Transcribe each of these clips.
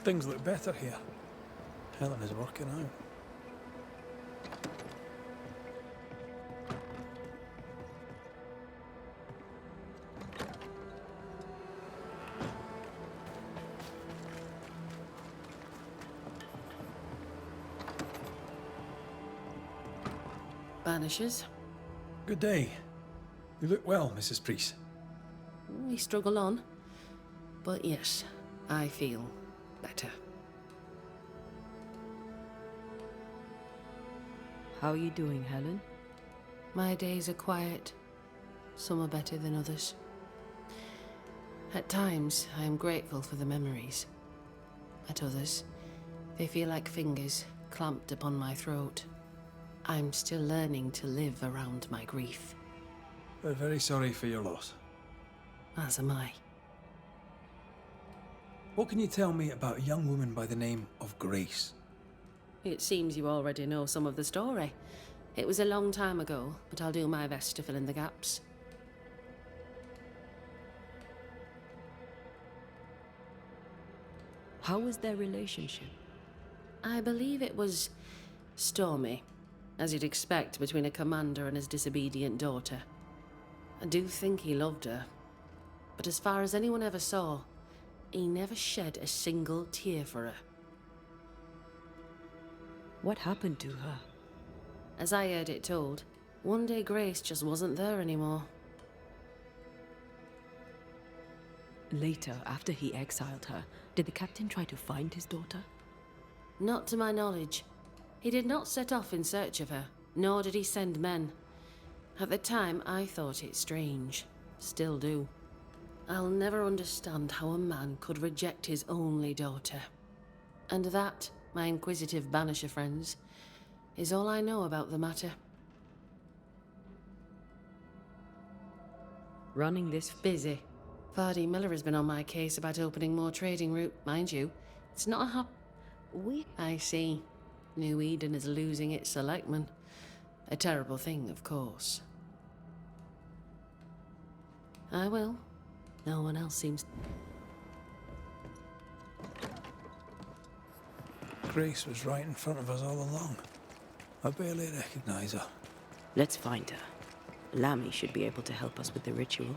Things look better here. Helen is working out. Banishers. Good day. You look well, Mrs. Priest. We struggle on. But yes, I feel better. How are you doing, Helen? My days are quiet. Some are better than others. At times, I am grateful for the memories. At others, they feel like fingers clamped upon my throat. I'm still learning to live around my grief. We're very sorry for your loss. As am I. What can you tell me about a young woman by the name of Grace? It seems you already know some of the story. It was a long time ago, but I'll do my best to fill in the gaps. How was their relationship? I believe it was stormy, as you'd expect between a commander and his disobedient daughter. I do think he loved her, but as far as anyone ever saw, he never shed a single tear for her. What happened to her? As I heard it told, one day Grace just wasn't there anymore. Later, after he exiled her, did the captain try to find his daughter? Not to my knowledge. He did not set off in search of her, nor did he send men. At the time, I thought it strange. Still do. I'll never understand how a man could reject his only daughter. And that, my inquisitive Banisher friends, is all I know about the matter. Running this... Busy. Vardy Miller has been on my case about opening more trading route, mind you. It's not a I see. New Eden is losing its selectmen. A terrible thing, of course. I will. No one else seems... Grace was right in front of us all along. I barely recognize her. Let's find her. Lammy should be able to help us with the ritual.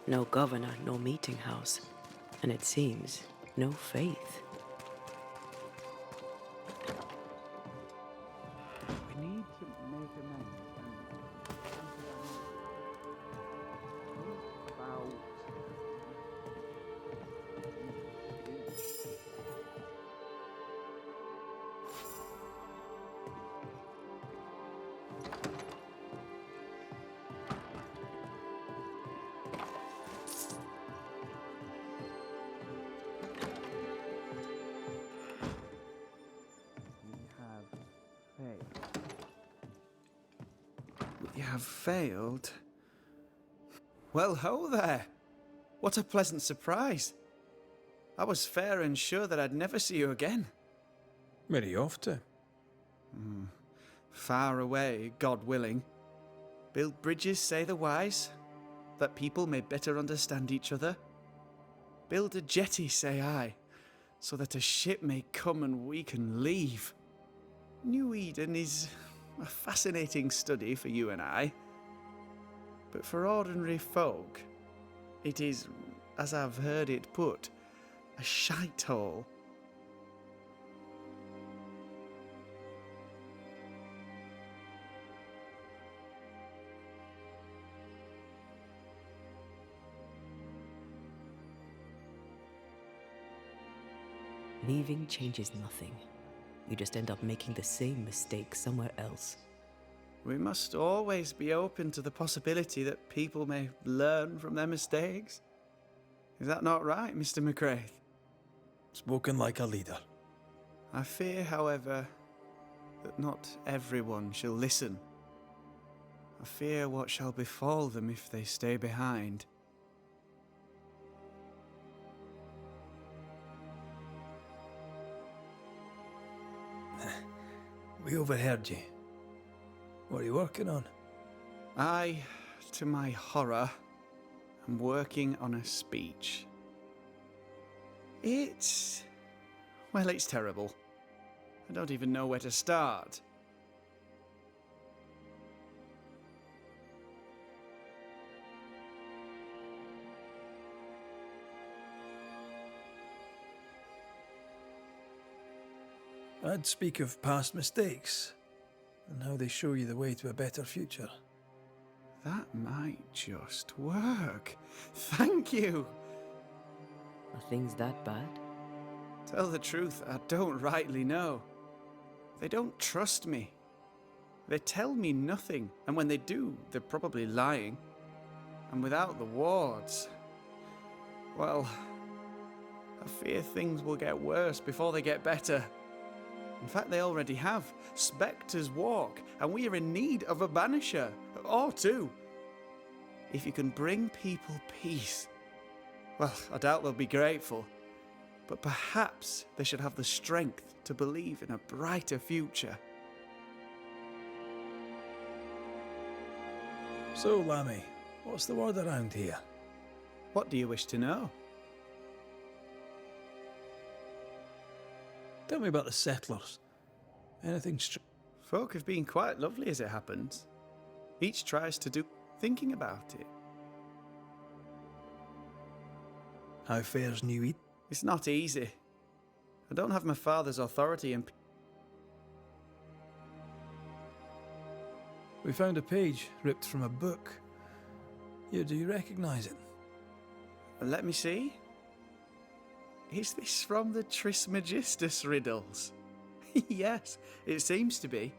No governor, no meeting house. And it seems, no faith. We need to make amends about... We have failed? Well, ho there! What a pleasant surprise! I was fair and sure that I'd never see you again. Where are you off to? Far away, God willing. Build bridges, say the wise, that people may better understand each other. Build a jetty, say I, so that a ship may come and we can leave. New Eden is a fascinating study for you and I. But for ordinary folk, it is, as I've heard it put, a shite hole. Leaving changes nothing. You just end up making the same mistake somewhere else. We must always be open to the possibility that people may learn from their mistakes. Is that not right, Mr. McCraith? Spoken like a leader. I fear, however, that not everyone shall listen. I fear what shall befall them if they stay behind. We overheard you. What are you working on? I, to my horror, am working on a speech. It's terrible. I don't even know where to start. I'd speak of past mistakes and how they show you the way to a better future. That might just work. Thank you. Are things that bad? Tell the truth, I don't rightly know. They don't trust me. They tell me nothing, and when they do, they're probably lying. And without the wards, well, I fear things will get worse before they get better. In fact, they already have. Spectres walk, and we are in need of a banisher, or two. If you can bring people peace, well, I doubt they'll be grateful, but perhaps they should have the strength to believe in a brighter future. So, Lammy, what's the word around here? What do you wish to know? Tell me about the settlers. Anything Folk have been quite lovely as it happens. Each tries to do thinking about it. How fares New Eden? It's not easy. I don't have my father's authority and... We found a page ripped from a book. Here, do you recognise it? Let me see. Is this from the Trismegistus riddles? Yes, it seems to be.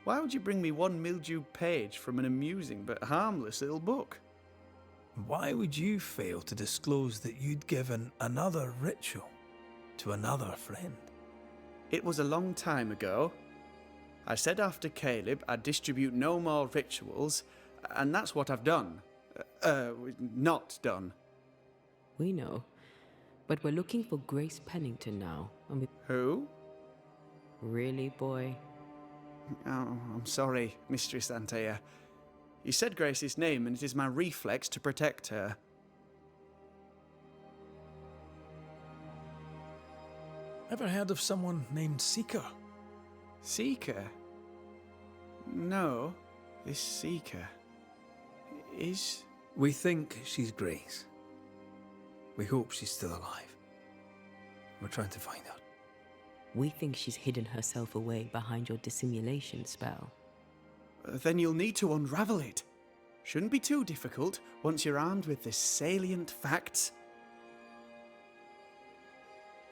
Why would you bring me one mildewed page from an amusing but harmless little book? Why would you fail to disclose that you'd given another ritual to another friend? It was a long time ago. I said after Caleb I'd distribute no more rituals, and that's what I've done. Not done. We know. But we're looking for Grace Pennington now. And we... Who? Really, boy? Oh, I'm sorry, Mistress Antea. You said Grace's name, and it is my reflex to protect her. Ever heard of someone named Seeker? Seeker? No, this Seeker is... We think she's Grace. We hope she's still alive. We're trying to find out. We think she's hidden herself away behind your dissimulation spell. Then you'll need to unravel it. Shouldn't be too difficult once you're armed with the salient facts.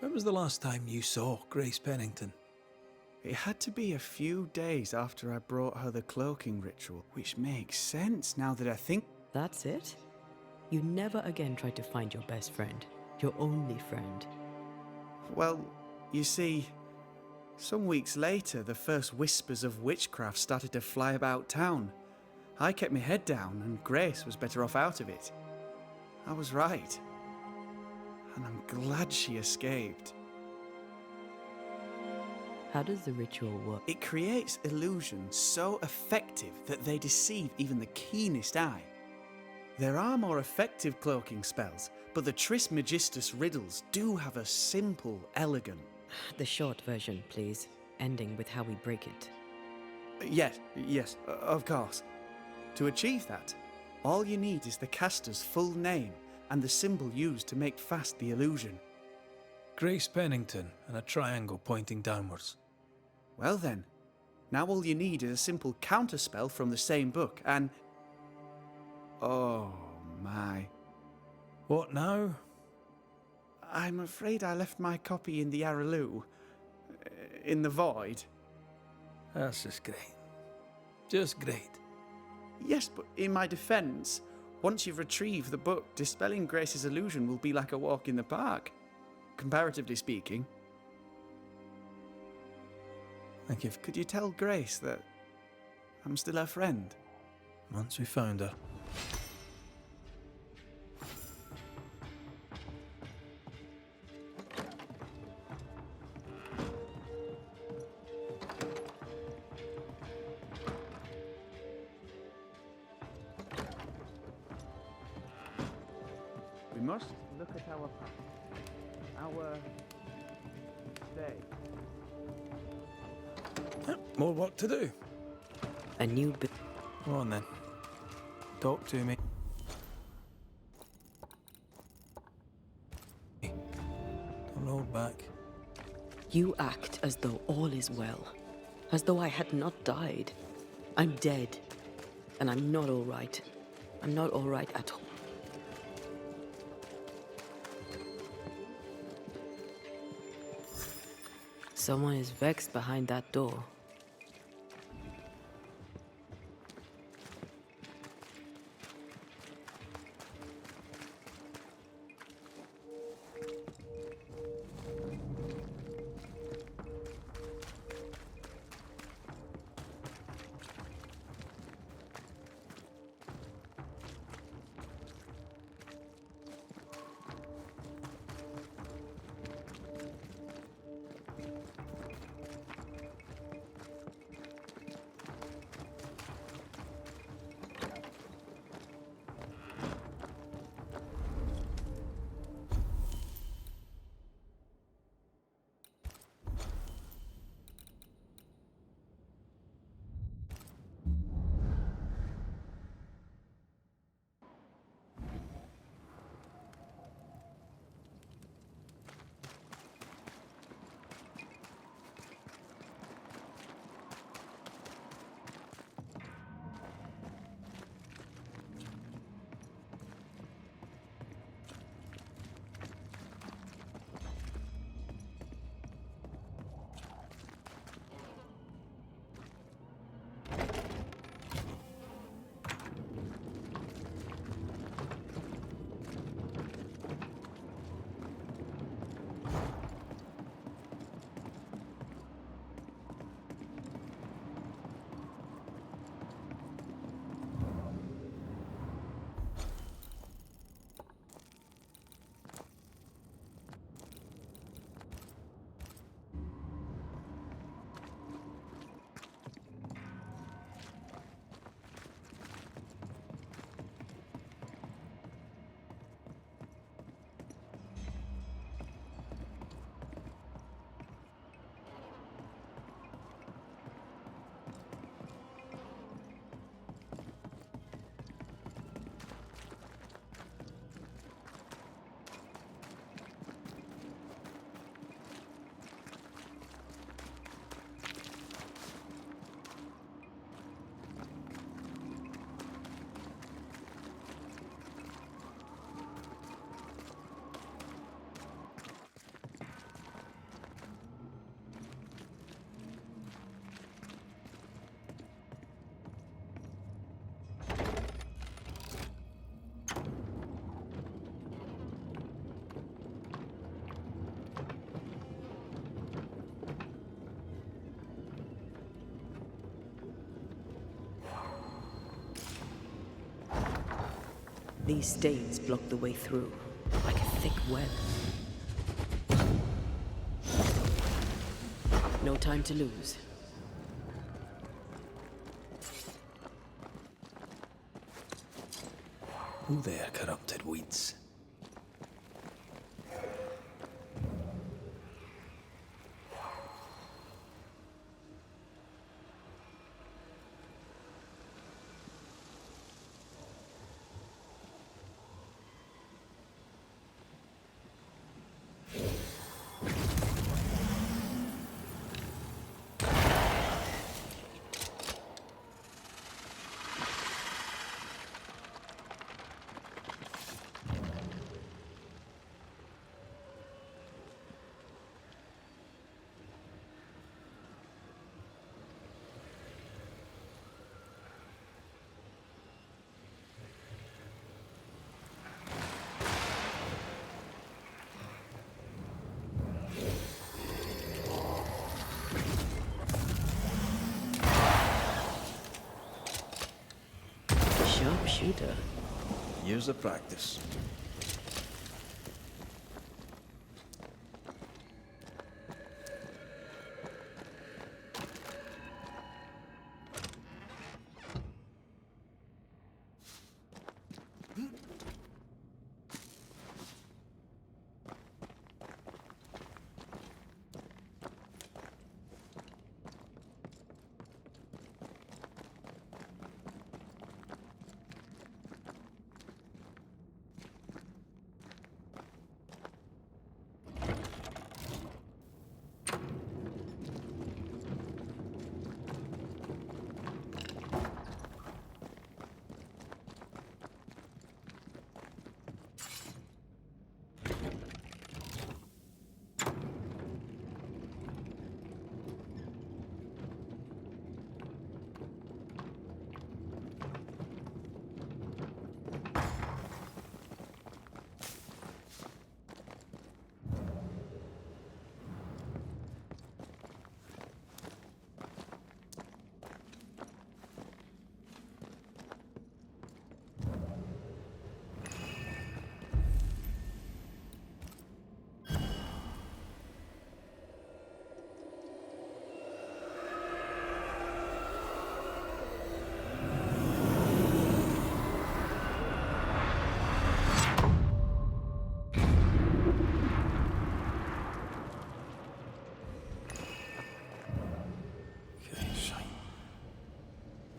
When was the last time you saw Grace Pennington? It had to be a few days after I brought her the cloaking ritual, which makes sense now that I think... That's it? You never again tried to find your best friend, your only friend. Well, you see, some weeks later, the first whispers of witchcraft started to fly about town. I kept my head down, and Grace was better off out of it. I was right. And I'm glad she escaped. How does the ritual work? It creates illusions so effective that they deceive even the keenest eye. There are more effective cloaking spells, but the Trismegistus riddles do have a simple, elegant... The short version, please, ending with how we break it. Yes, of course. To achieve that, all you need is the caster's full name and the symbol used to make fast the illusion. Grace Pennington and a triangle pointing downwards. Well then, now all you need is a simple counterspell from the same book and... Oh my. What now? I'm afraid I left my copy in the Araloo. In the void. That's just great. Just great. Yes, but in my defence, once you've retrieved the book, dispelling Grace's illusion will be like a walk in the park. Comparatively speaking. Thank you. Could you tell Grace that I'm still her friend? Once we found her. We must look at our past. Our day. More work to do. A new bit. Go on then. Talk to me. Don't hold back. You act as though all is well. As though I had not died. I'm dead. And I'm not all right. I'm not all right at all. Someone is vexed behind that door. These stains block the way through, like a thick web. No time to lose. Who there, corrupted weeds? Sharpshooter. Years of practice.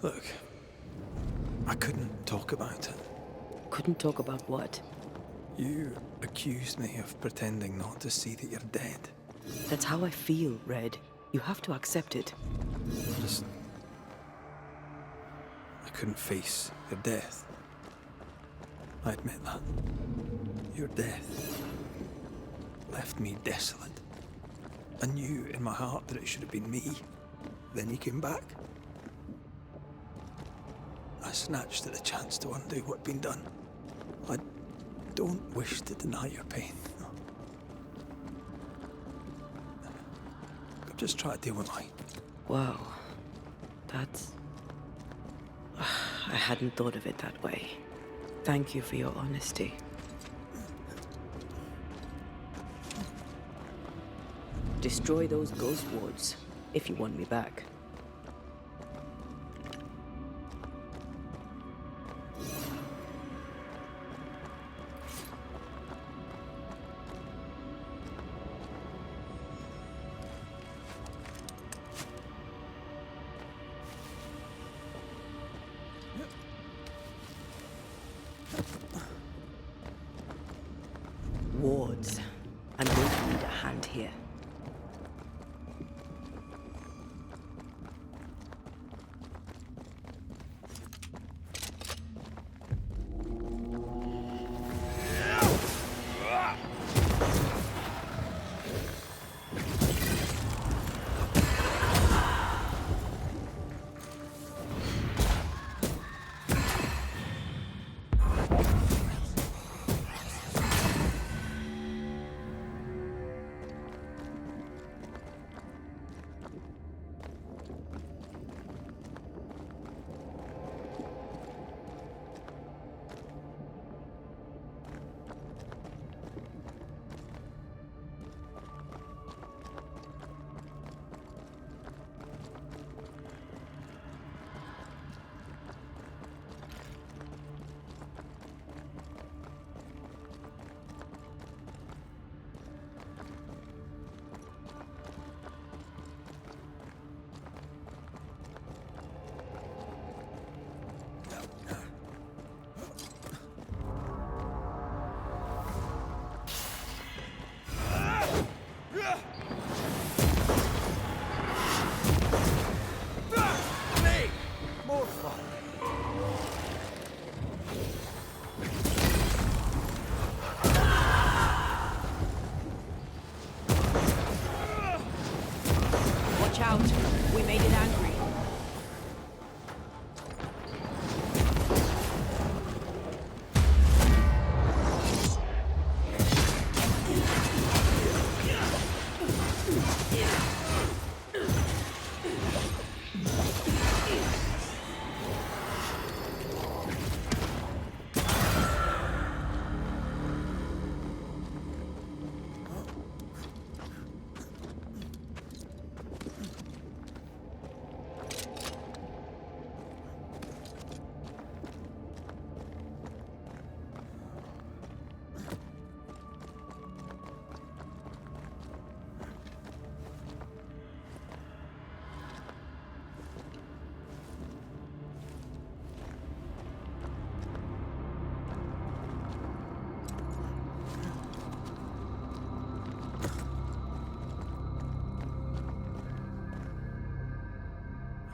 Look, I couldn't talk about it. Couldn't talk about what? You accused me of pretending not to see that you're dead. That's how I feel, Red. You have to accept it. Just... I couldn't face your death. I admit that. Your death left me desolate. I knew in my heart that it should have been me. Then you came back. I snatched at the chance to undo what'd been done. I don't wish to deny your pain. No. I've just tried to deal with mine. Wow. That's... I hadn't thought of it that way. Thank you for your honesty. Destroy those ghost wards, if you want me back. Wards. I'm going to need a hand here.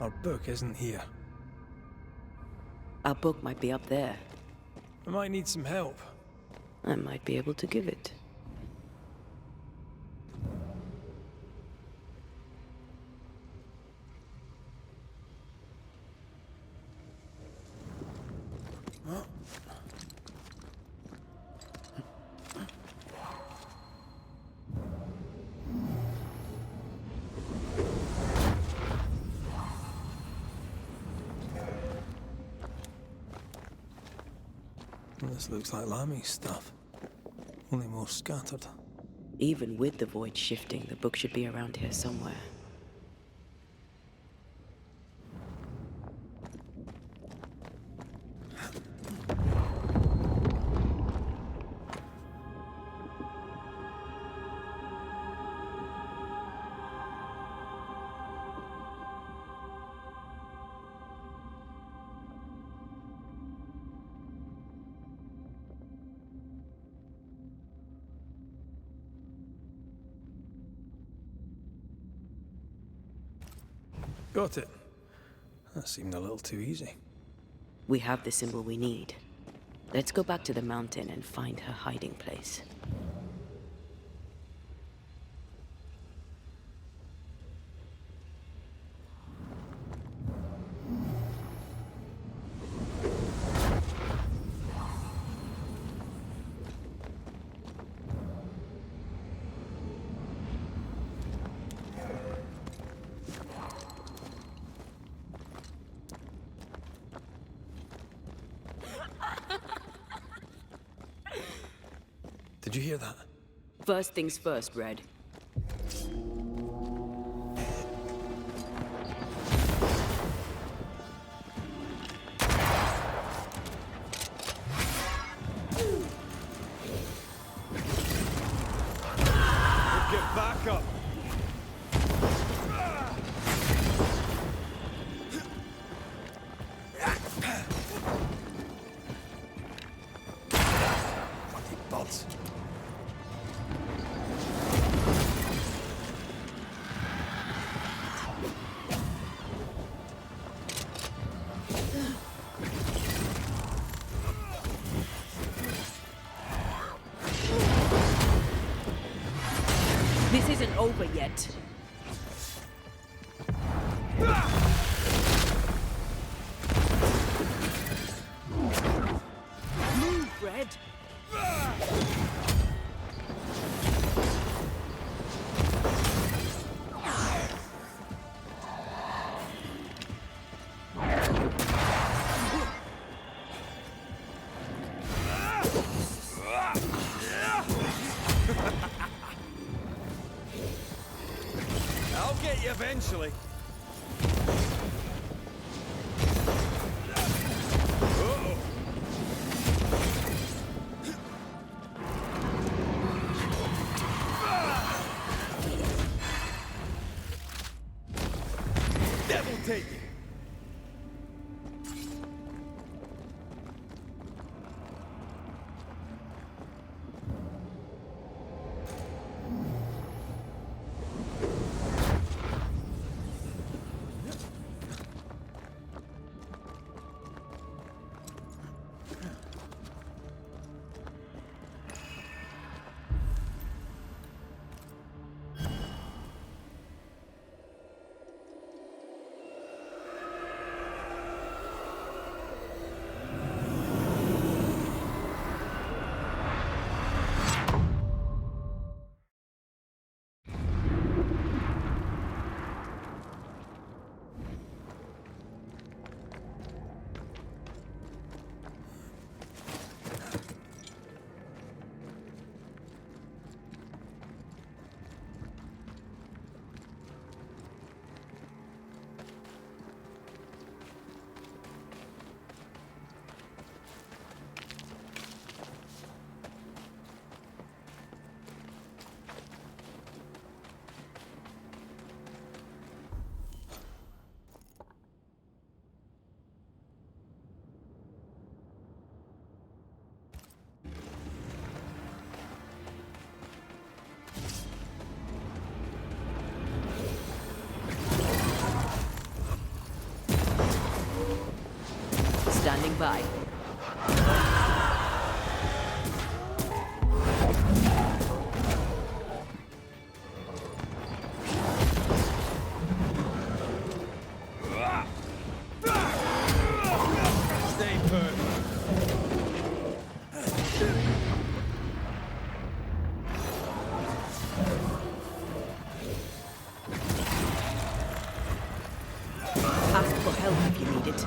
Our book isn't here. Our book might be up there. I might need some help. I might be able to give it. This looks like Lami's stuff. Only more scattered. Even with the void shifting, the book should be around here somewhere. Got it. That seemed a little too easy. We have the symbol we need. Let's go back to the mountain and find her hiding place. Did you hear that? First things first, Red. Get back up! Bloody buds. This isn't over yet. Move, Red. I'll get you eventually. Uh-oh. standing by. Stay put. Ask for help if you need it.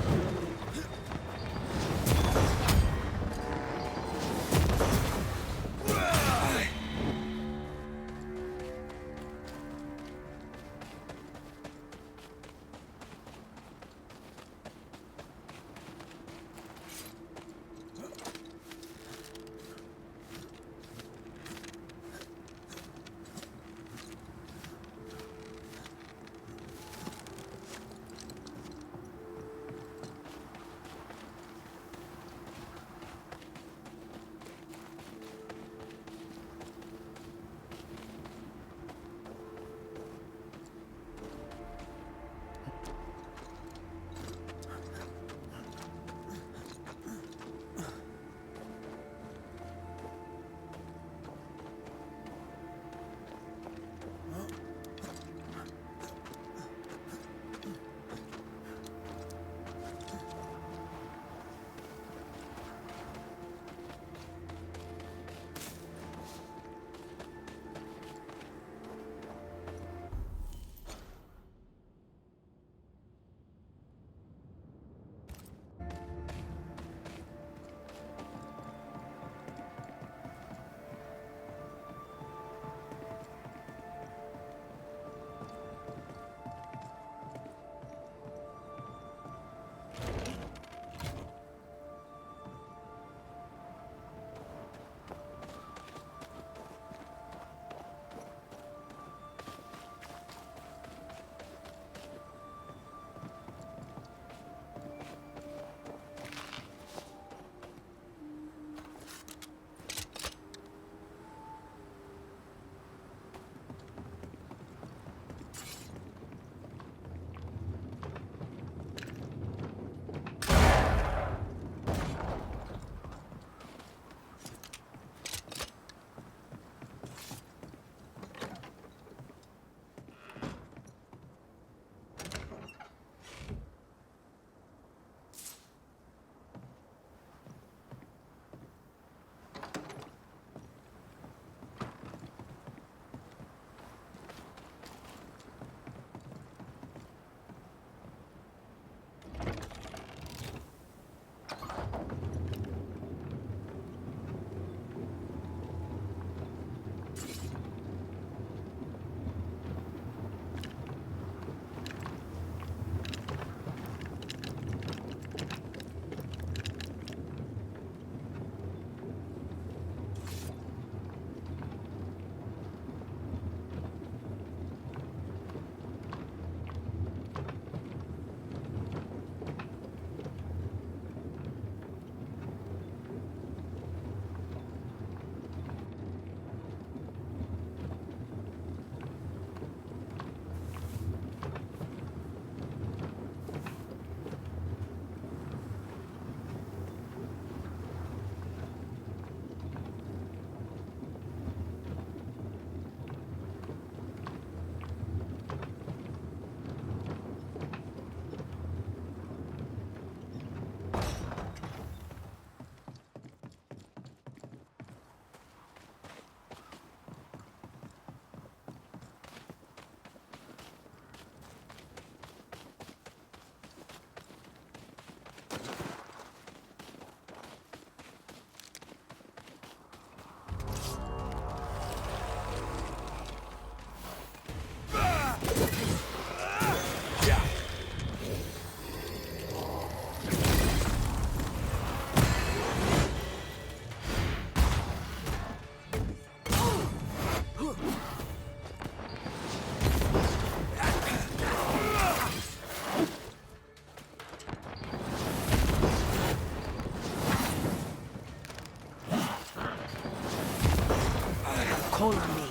Call on me.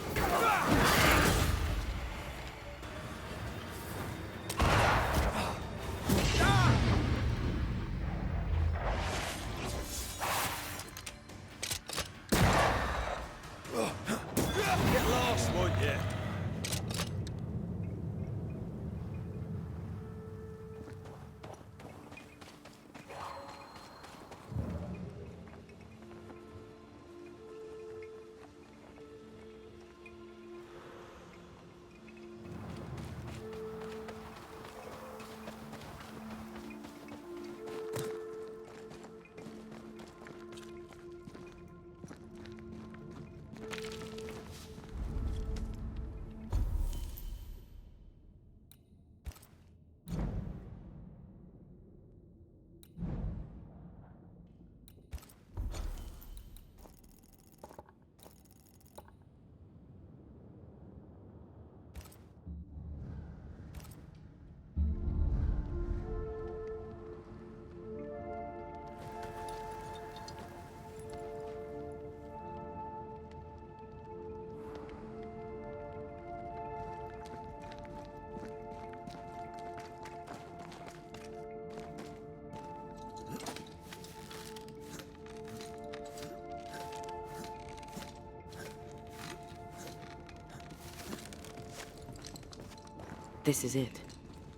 This is it.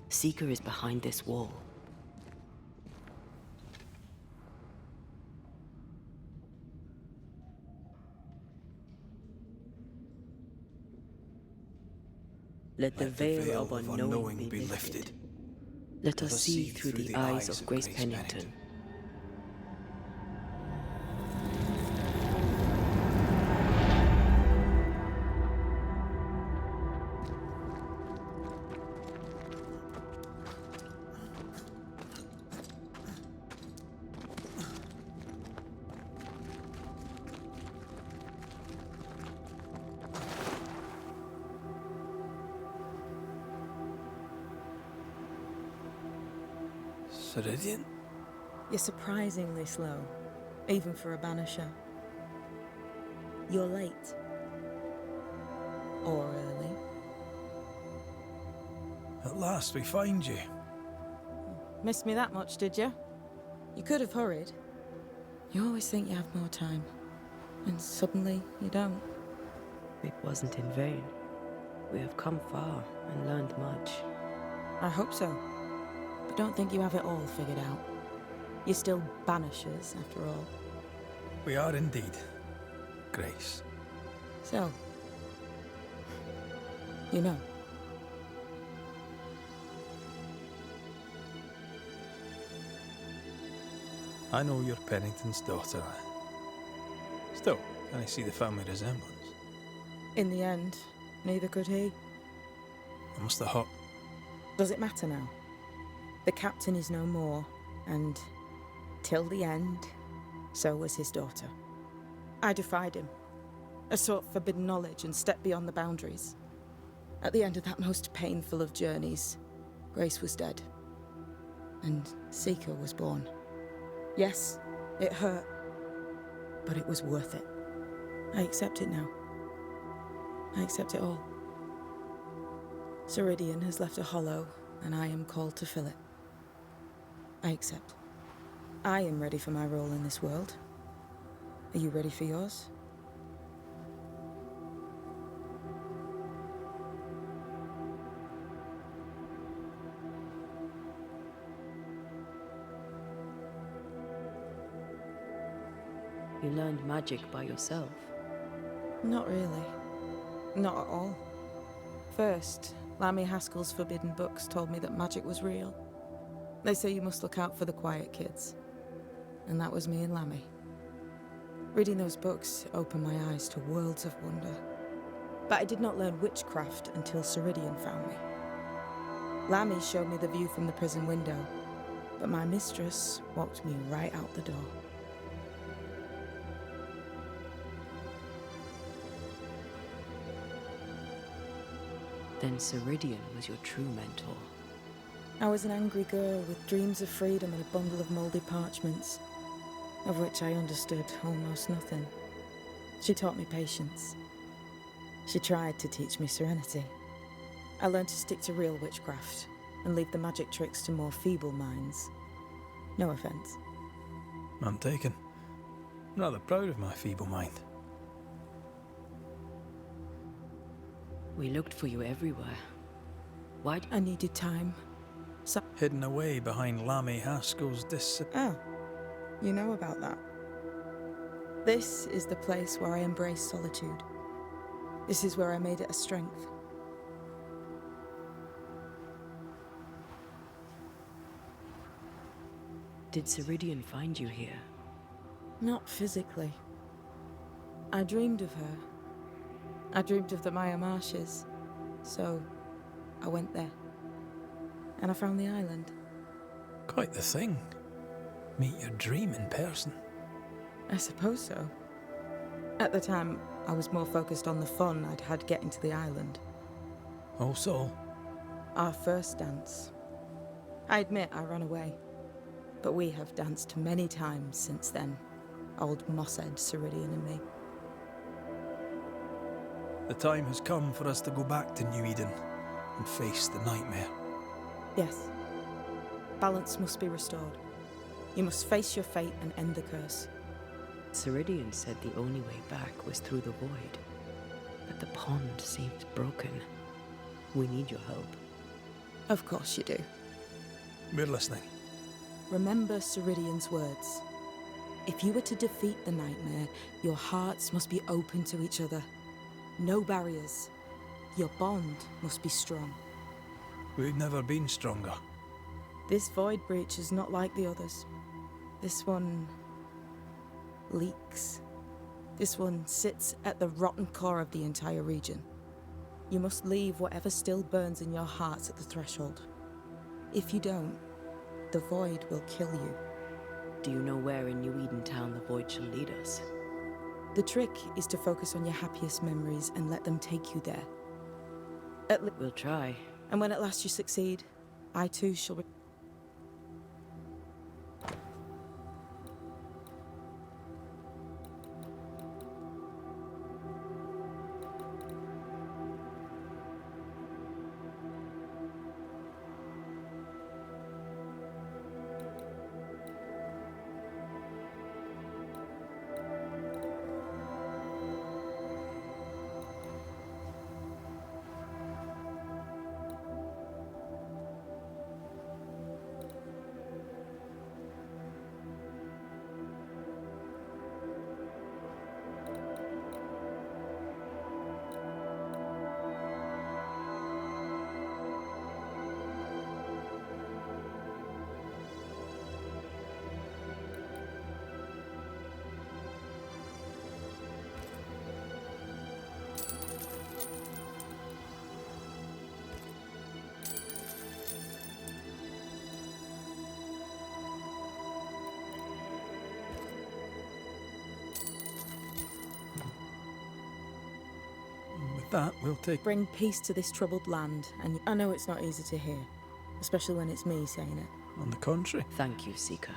Seeker is behind this wall. Let the veil of unknowing be lifted. Let us see through the eyes of Grace Pennington. Ceridian? You're surprisingly slow, even for a Banisher. You're late. Or early. At last we find you. Missed me that much, did you? You could have hurried. You always think you have more time, and suddenly you don't. It wasn't in vain. We have come far and learned much. I hope so. But don't think you have it all figured out. You're still Banishers, after all. We are indeed, Grace. So, you know. I know you're Pennington's daughter. Still, can I see the family resemblance? In the end, neither could he. I must have hurt. Does it matter now? The captain is no more, and till the end, so was his daughter. I defied him. I sought forbidden knowledge and stepped beyond the boundaries. At the end of that most painful of journeys, Grace was dead. And Seeker was born. Yes, it hurt, but it was worth it. I accept it now. I accept it all. Ceridian has left a hollow, and I am called to fill it. I accept. I am ready for my role in this world. Are you ready for yours? You learned magic by yourself. Not really. Not at all. First, Lammy Haskell's forbidden books told me that magic was real. They say you must look out for the quiet kids. And that was me and Lammy. Reading those books opened my eyes to worlds of wonder. But I did not learn witchcraft until Ceridian found me. Lammy showed me the view from the prison window, but my mistress walked me right out the door. Then Ceridian was your true mentor. I was an angry girl with dreams of freedom and a bundle of mouldy parchments, of which I understood almost nothing. She taught me patience. She tried to teach me serenity. I learned to stick to real witchcraft and leave the magic tricks to more feeble minds. No offense. None taken. I'm rather proud of my feeble mind. We looked for you everywhere. Why? I needed time. So Hidden away behind Lammy Haskell's Oh, you know about that. This is the place where I embraced solitude. This is where I made it a strength. Did Ceridian find you here? Not physically. I dreamed of her. I dreamed of the Maya marshes, so I went there. And I found the island. Quite the thing. Meet your dream in person. I suppose so. At the time, I was more focused on the fun I'd had getting to the island. Also, Our first dance. I admit I ran away, but we have danced many times since then. Old Mosshead, Ceridian and me. the time has come for us to go back to New Eden and face the nightmare. Yes. Balance must be restored. You must face your fate and end the curse. Ceridian said the only way back was through the void. But the pond seems broken. We need your help. Of course you do. We're listening. Remember Ceridian's words. If you were to defeat the nightmare, your hearts must be open to each other. No barriers. Your bond must be strong. We've never been stronger. This void breach is not like the others. This one leaks. This one sits at the rotten core of the entire region. You must leave whatever still burns in your hearts at the threshold. If you don't, the void will kill you. Do you know where in New Eden town the void shall lead us? The trick is to focus on your happiest memories and let them take you there. We'll try. And when at last you succeed, I too shall... With that, we'll take... Bring peace to this troubled land, and I know it's not easy to hear, especially when it's me saying it. On the contrary. Thank you, Seeker.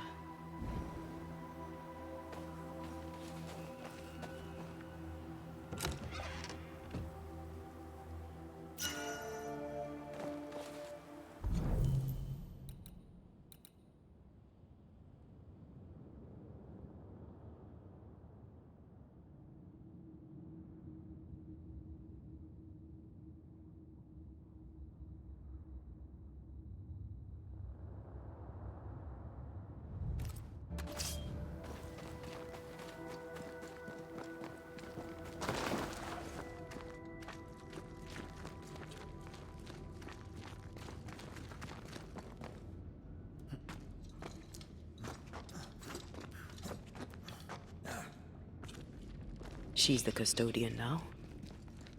She's the custodian now.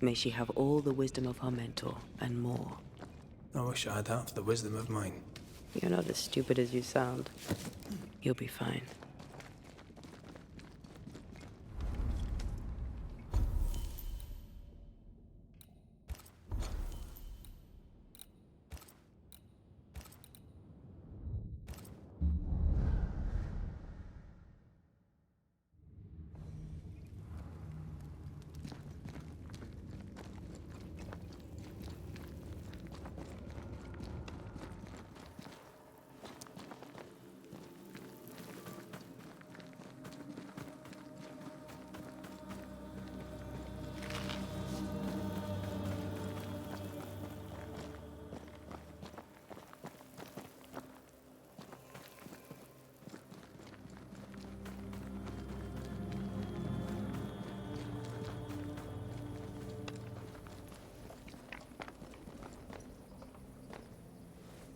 May she have all the wisdom of her mentor, and more. I wish I'd have the wisdom of mine. You're not as stupid as you sound. You'll be fine.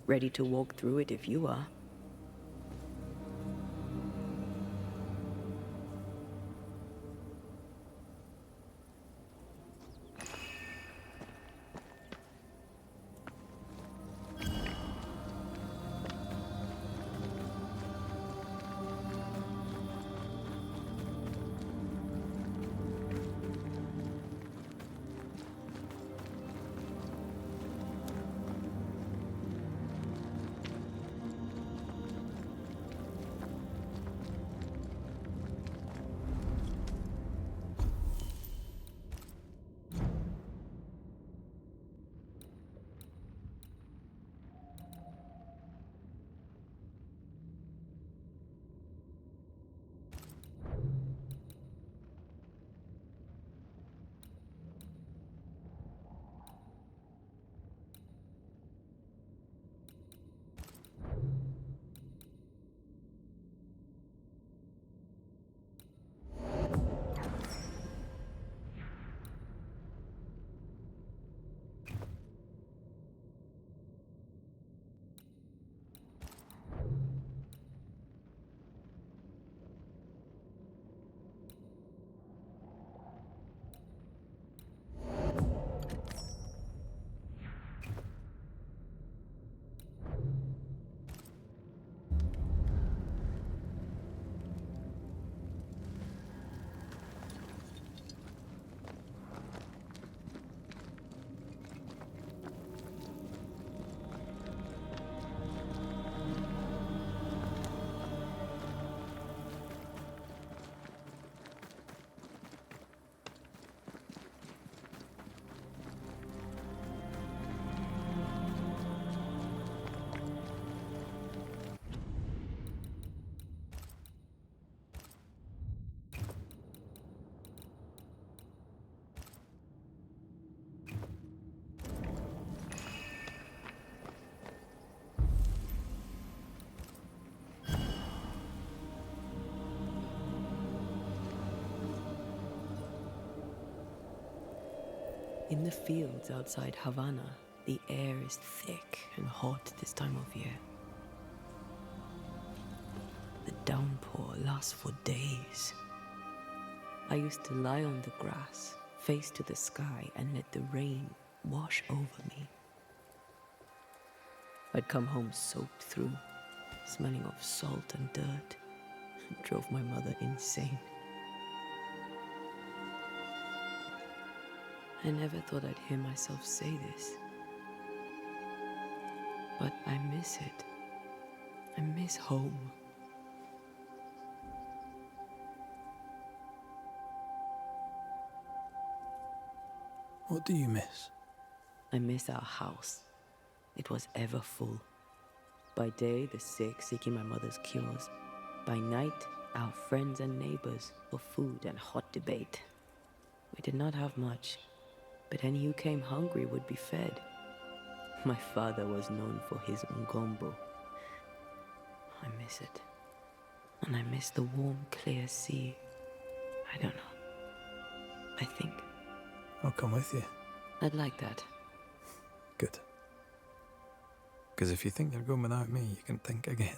Ready to walk through it if you are. In the fields outside Havana, the air is thick and hot this time of year. The downpour lasts for days. I used to lie on the grass, face to the sky, and let the rain wash over me. I'd come home soaked through, smelling of salt and dirt. It drove my mother insane. I never thought I'd hear myself say this. But I miss it. I miss home. What do you miss? I miss our house. It was ever full. By day, the sick seeking my mother's cures. By night, our friends and neighbors for food and hot debate. We did not have much, but any who came hungry would be fed. My father was known for his ngombo. I miss it. And I miss the warm, clear sea. I don't know. I think. I'll come with you. I'd like that. Good. Because if you think you're going without me, you can think again.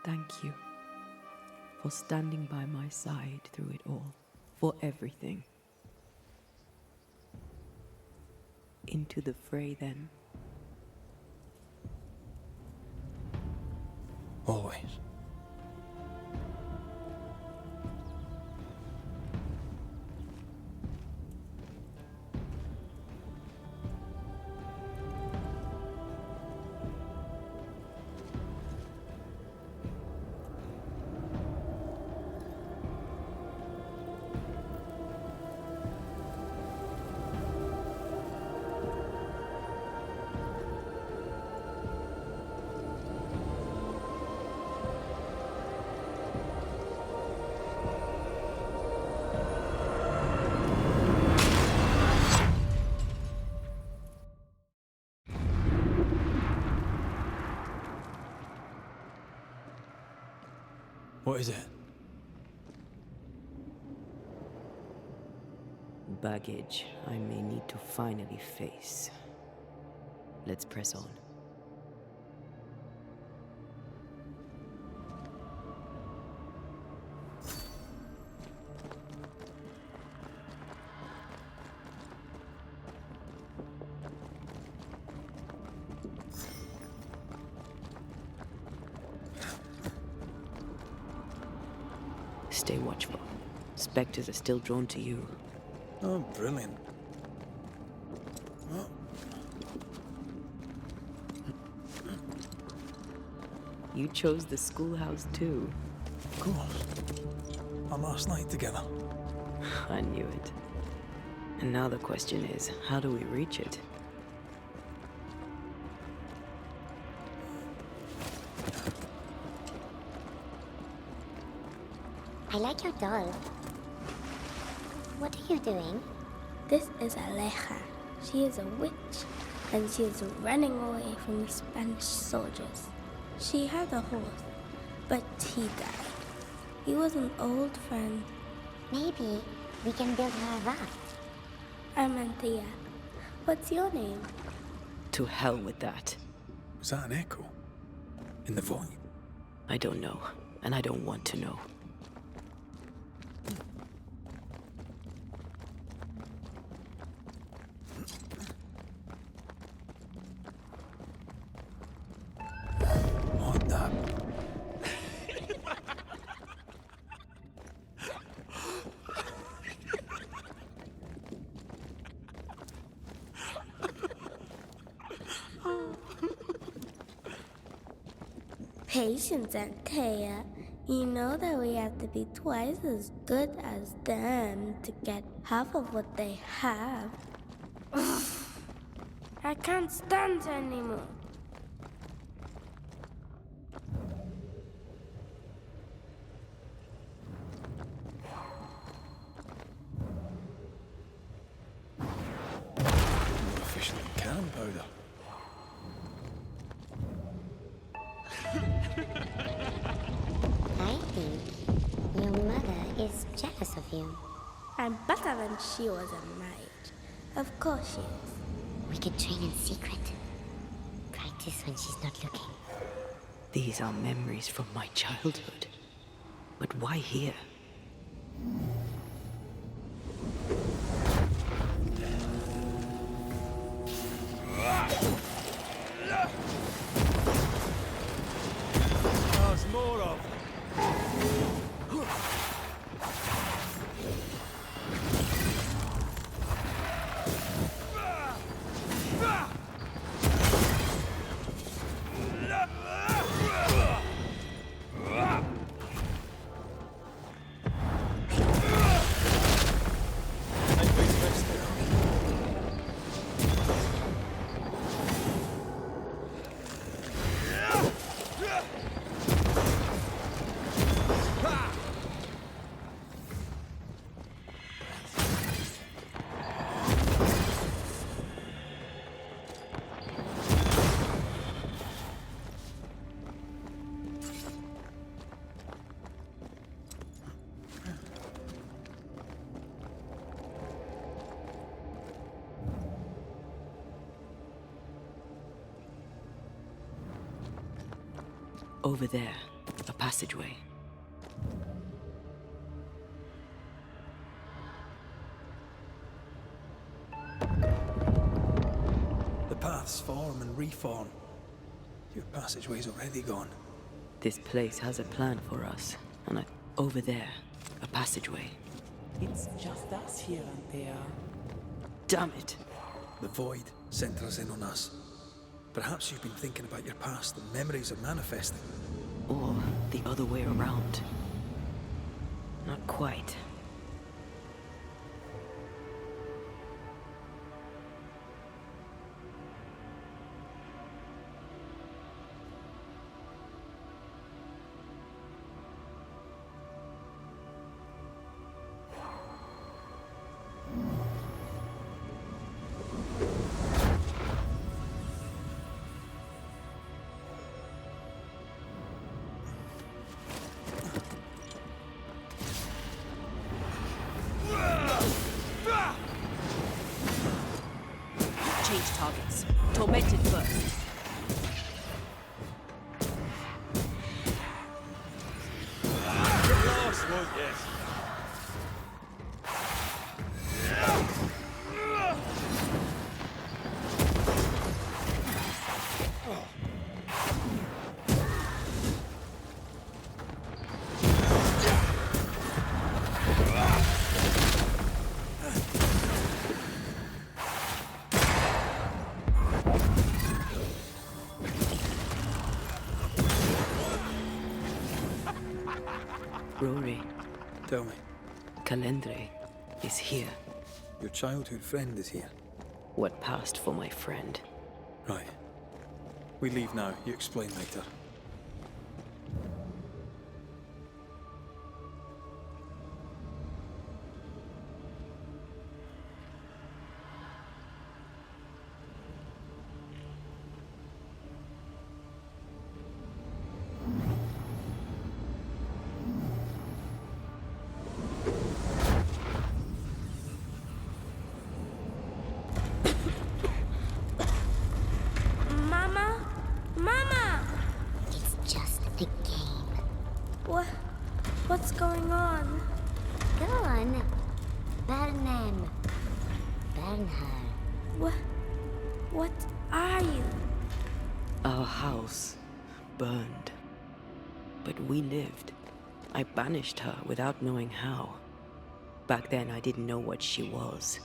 Thank you for standing by my side through it all. For everything. Into the fray, then. Always. What is it? Baggage I may need to finally face. Let's press on. Stay watchful. Spectres are still drawn to you. Oh, brilliant. Oh. You chose the schoolhouse too. Of course. Our last night together. I knew it. And now the question is, how do we reach it? I like your doll. What are you doing? This is Aleja. She is a witch, and she is running away from the Spanish soldiers. She had a horse, but he died. He was an old friend. Maybe we can build her a raft. I'm Anthea. What's your name? To hell with that. Was that an echo? In the void? I don't know, and I don't want to know. What the? Patience, Anthea. You know that we have to be twice as good as them to get half of what they have. I can't stand anymore. More efficient than cannon powder. I think your mother is jealous of you. I'm better than she was at night. Of course she is. We could train in secret. Practice when she's not looking. These are memories from my childhood. But why here? There's more of them. Over there, a passageway. The paths form and reform. Your passageway's already gone. This place has a plan for us. And over there, a passageway. It's just us here and there. Damn it! The void centers in on us. Perhaps you've been thinking about your past and memories are manifesting. Or the other way around. Not quite. Change targets. Tormented first. Get lost, won't you? Rory, Tell me, Calendre is here. your childhood friend is here. What passed for my friend? Right. We leave now. You explain later. Mama? Mama! It's just a game. What's going on? Go on. Burn them. Burn her. What are you? Our house burned. But we lived. I banished her without knowing how. Back then, I didn't know what she was.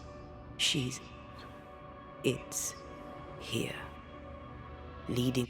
It's here. Leading.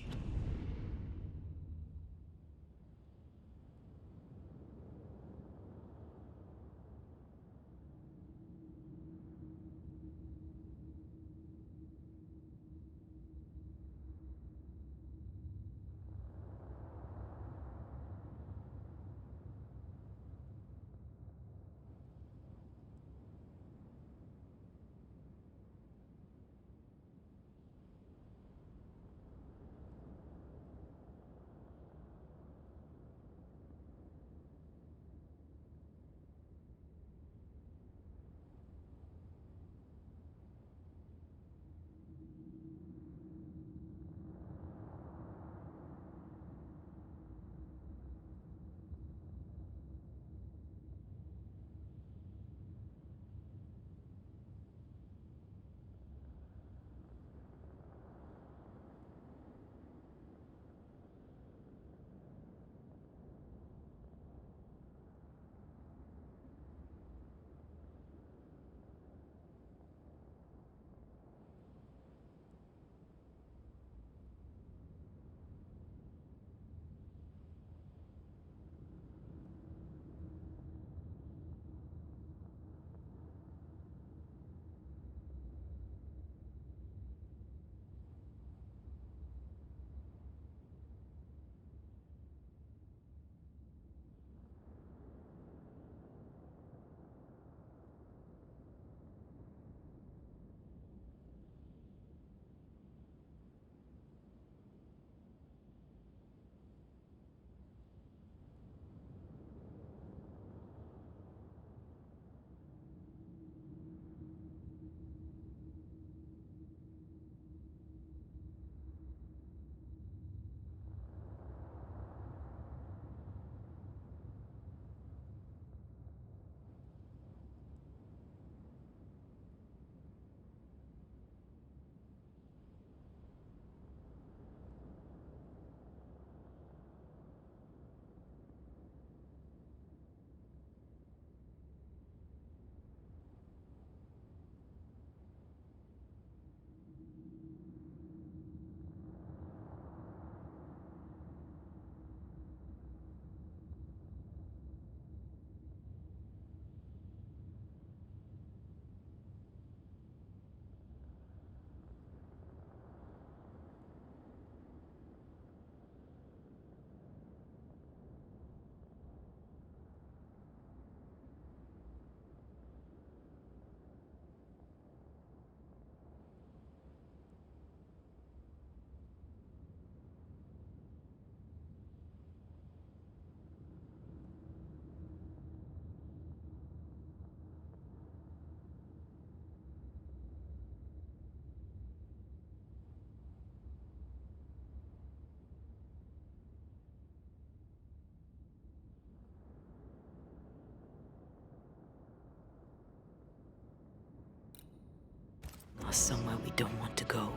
us somewhere we don't want to go.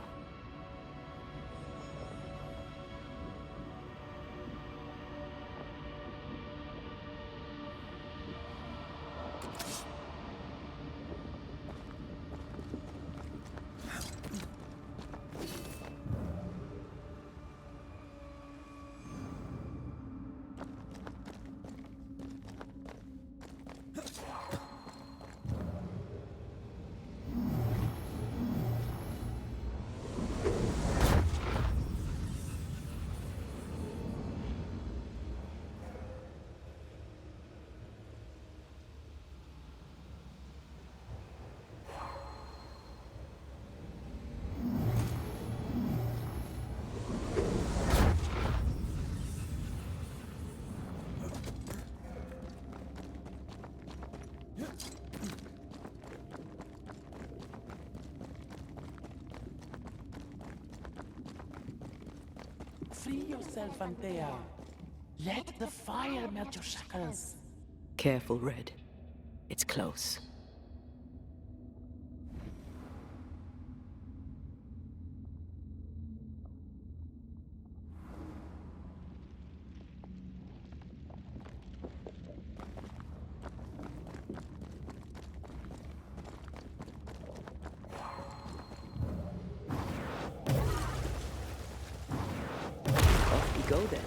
Free yourself, Antea. Let the fire melt your shackles. Careful, Red. It's close. Off we go then.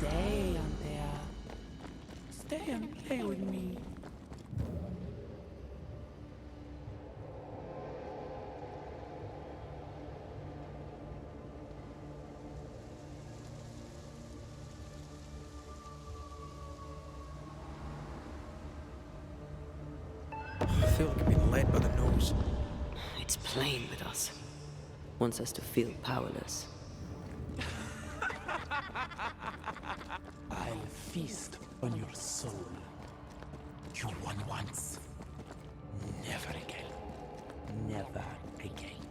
Stay, Antea. Stay and play with me. I feel like I'm being led by the nose. It's playing with us. Wants us to feel powerless. I'll feast on your soul. You won once. Never again. Never again.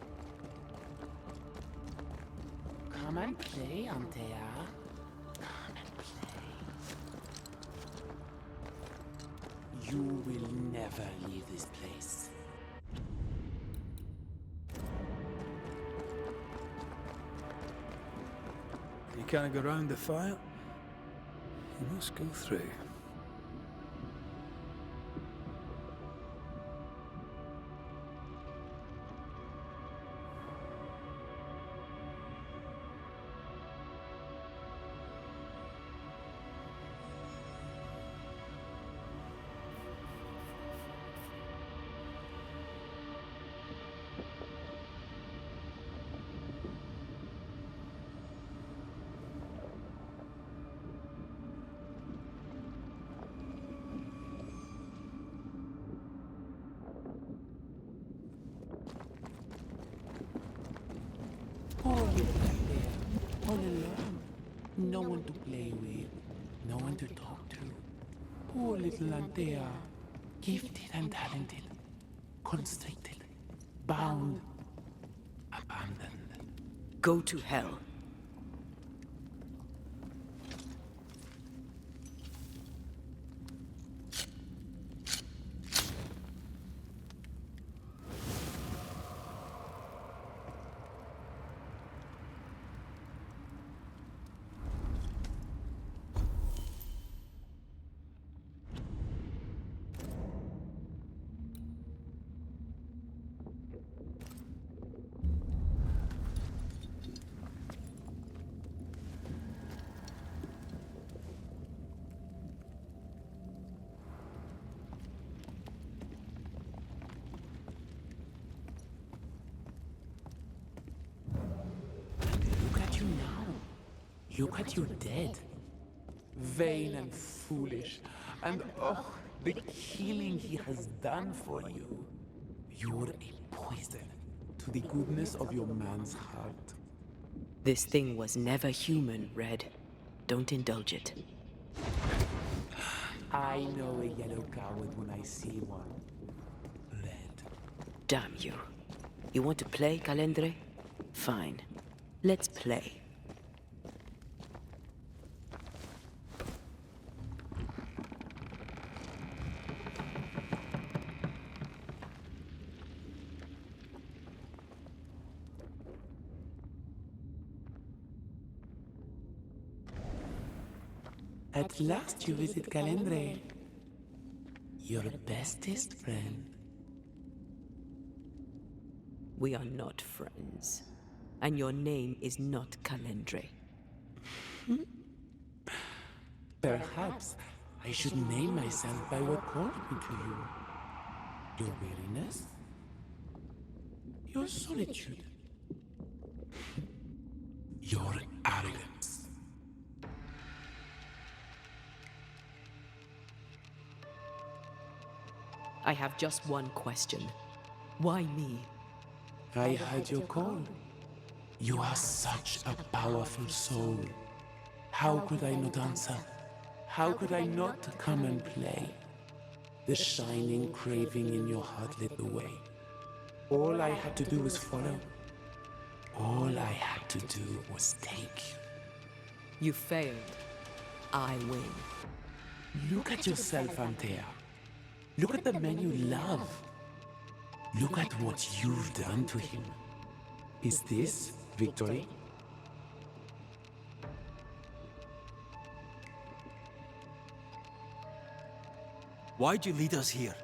Come and play, Antea. Come and play. You will never leave this place. You can't go round the fire. You must go through. Poor little Antea, all alone. No one to play with, no one to talk to. Poor little Antea, gifted and talented, constricted, bound, abandoned. Go to hell. look at you dead. Vain and foolish. And oh, the killing he has done for you. You're a poison to the goodness of your man's heart. This thing was never human, Red. Don't indulge it. I know a yellow coward when I see one. Red. Damn you. You want to play, Calendre? Fine. Let's play. At last you visit Calendre. Your bestest friend. We are not friends. And your name is not Calendre. Perhaps I should name myself by what called me to you. Your weariness? Your solitude? Your arrogance? I have just one question. Why me? I heard your call. You are such a powerful soul. How could I not answer? How could I not come and play? The shining craving in your heart led the way. All I had to do was follow. All I had to do was take you. You failed. I win. Look at yourself, Antea. Look at the man you love. Look at what you've done to him. Is this victory? Why'd you lead us here?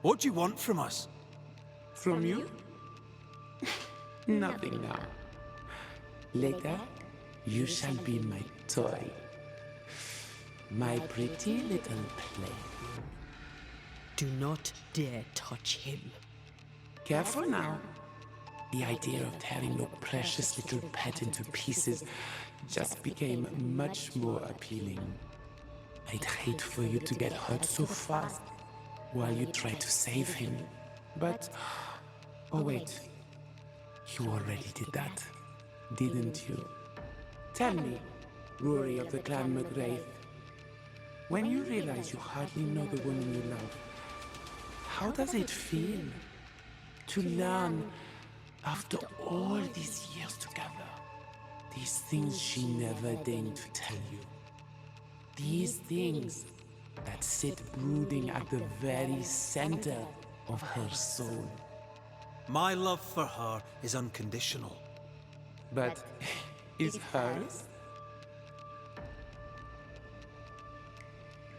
What do you want from us? From you? Nothing now. Later, you shall be my toy. My pretty little plaything. Do not dare touch him. Careful now. The idea of tearing your precious little pet into pieces just became much more appealing. I'd hate for you to get hurt so fast while you try to save him. But, oh wait, you already did that, didn't you? Tell me, Rory of the Clan McGrath, when you realize you hardly know the woman you love, how does it feel to learn, after all these years together, these things she never deigned to tell you? These things that sit brooding at the very center of her soul. My love for her is unconditional. But is hers?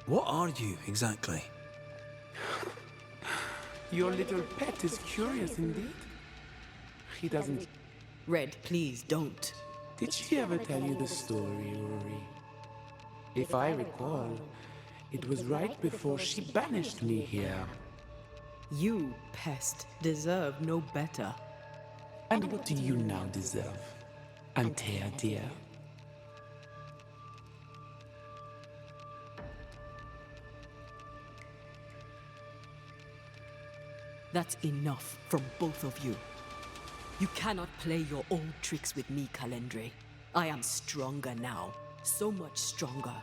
What are you, exactly? Your little pet is curious indeed. He doesn't... Red, please don't. Did she ever tell you the story, Rory? If I recall, it was right before she banished me here. You, pest, deserve no better. And what do you now deserve, Antea dear? That's enough from both of you. You cannot play your old tricks with me, Calendre. I am stronger now. So much stronger.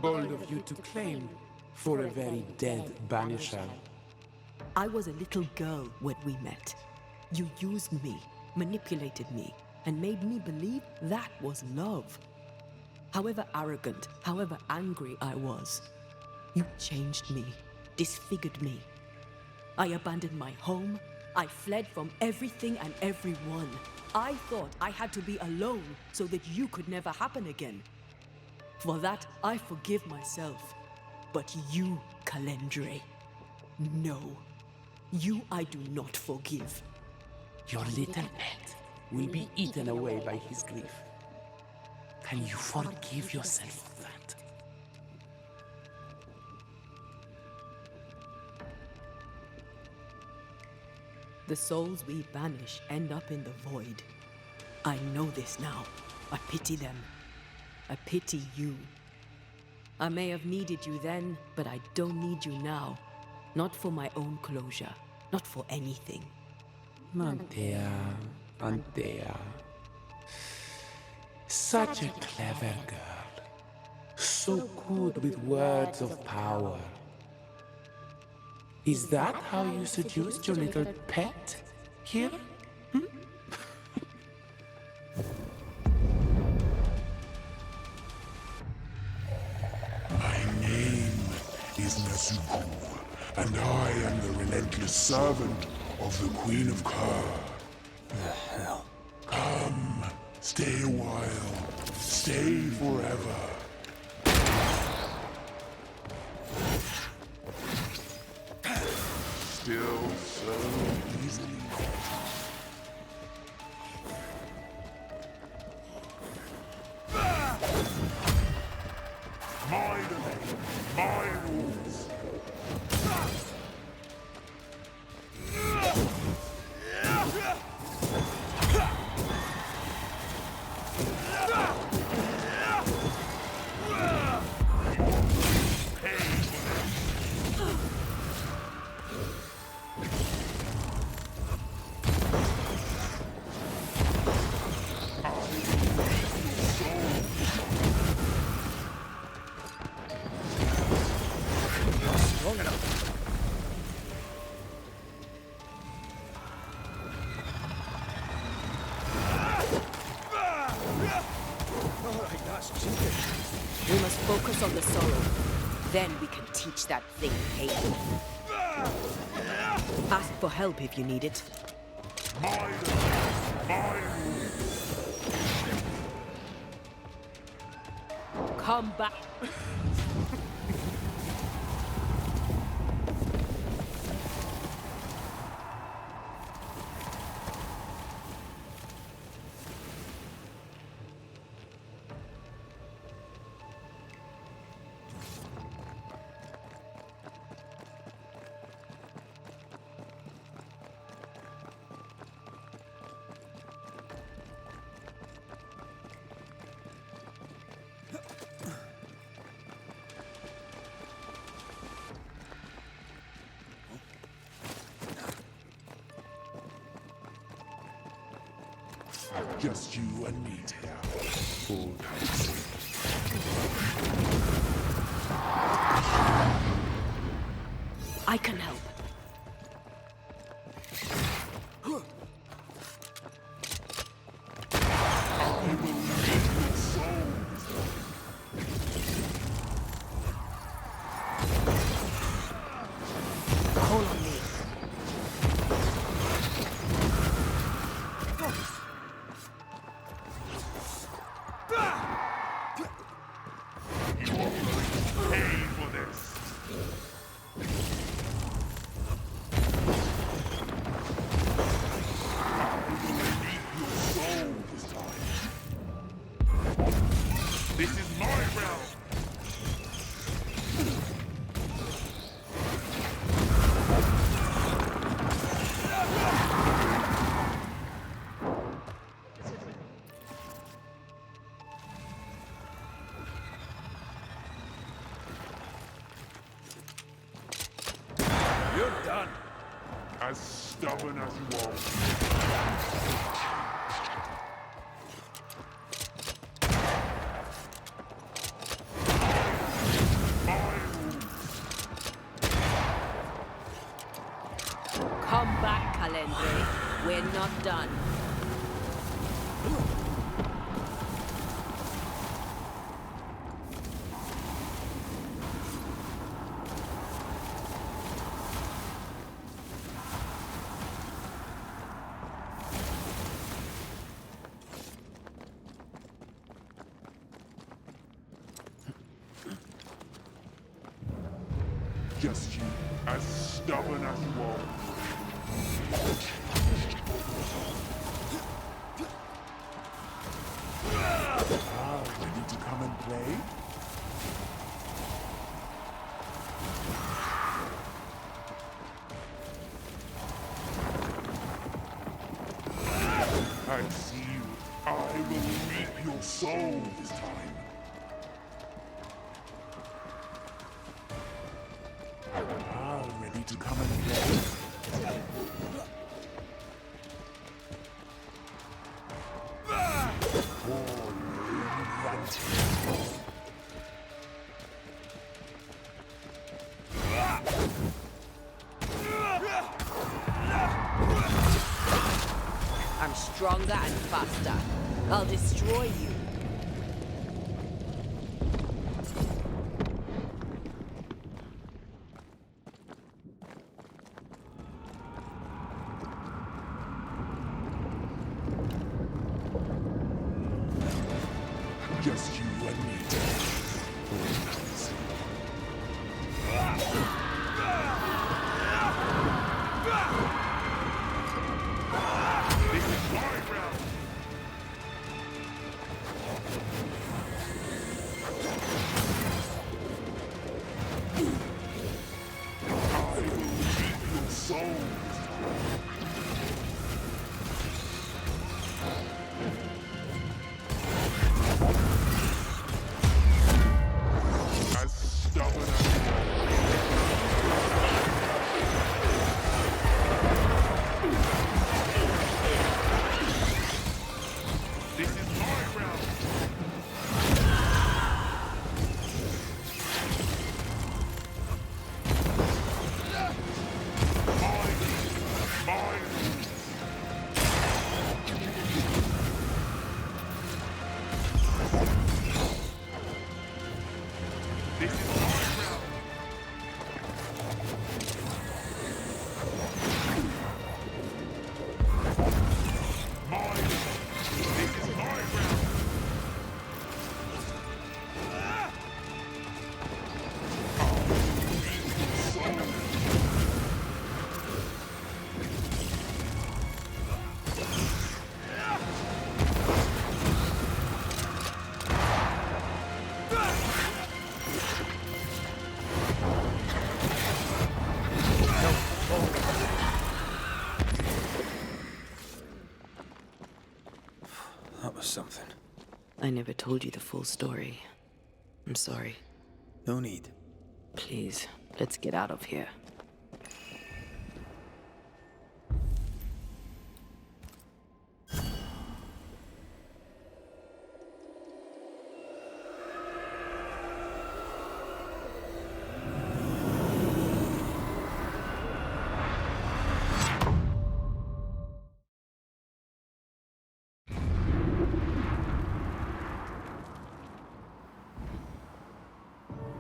Bold of you to claim for a very dead Banisher. I was a little girl when we met. You used me, manipulated me, and made me believe that was love. However arrogant, however angry I was, you changed me, disfigured me. I abandoned my home. I fled from everything and everyone. I thought I had to be alone so that you could never happen again. For that, I forgive myself. But you, Calendre, no. You I do not forgive. Your little pet will be eaten away by his grief. Can you forgive yourself for that? The souls we banish end up in the void. I know this now. I pity them. I pity you. I may have needed you then, but I don't need you now. Not for my own closure. Not for anything. Antea, Antea. Such a clever girl. So good with words of power. Is that how you seduced your little pet here? My name is Nezuko, and I am the relentless servant of the Queen of Kher. The hell? Come, stay a while, stay forever. Still so easily. My domain, my rules. Long enough. Alright, that's cheating. We must focus on the sorrow. Then we can teach that thing hate. Ask for help if you need it. My rules. Come back. Just you and me, Tia. Full times. I can help. Call on me. Pay for this. This is my realm. You're done. As stubborn as you are. Come back, Calendre. We're not done. Just you, as stubborn as you are. Ready to come and play? I see you. I will reap your soul this time. Ah, ready to come and play? I'm stronger and faster. I'll destroy you. Just you and me. This is my realm. I will keep your soul. As stubborn as this is my realm. Mine. This is my realm. Mine. This is my realm. That was something. I never told you the full story. I'm sorry. No need. Please, let's get out of here.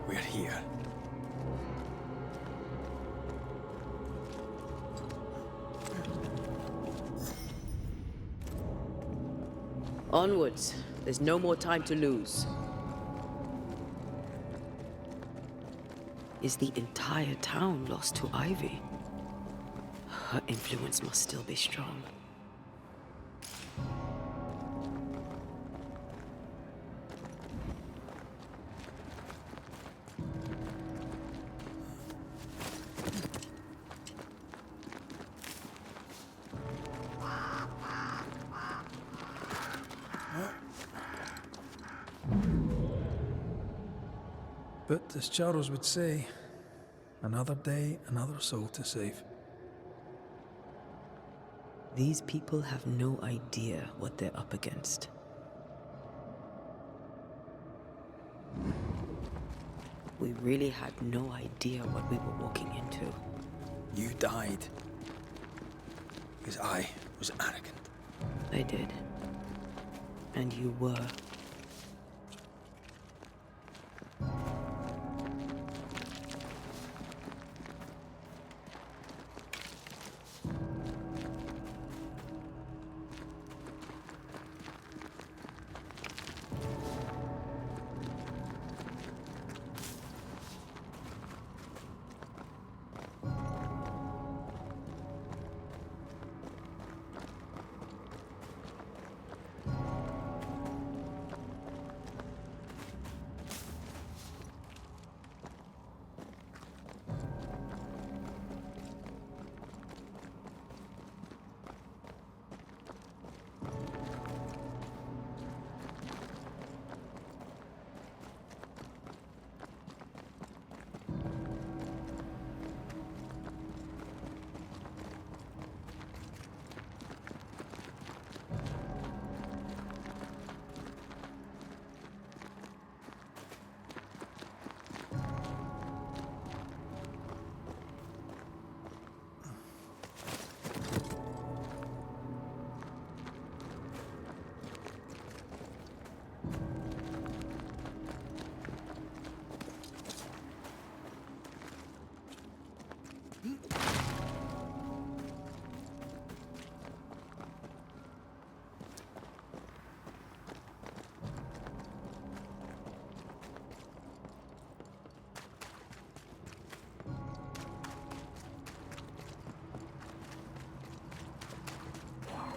We're here. Onwards. There's no more time to lose. Is the entire town lost to Ivy? Her influence must still be strong. But as Charles would say, another day, another soul to save. These people have no idea what they're up against. We really had no idea what we were walking into. You died because I was arrogant. I did. And you were.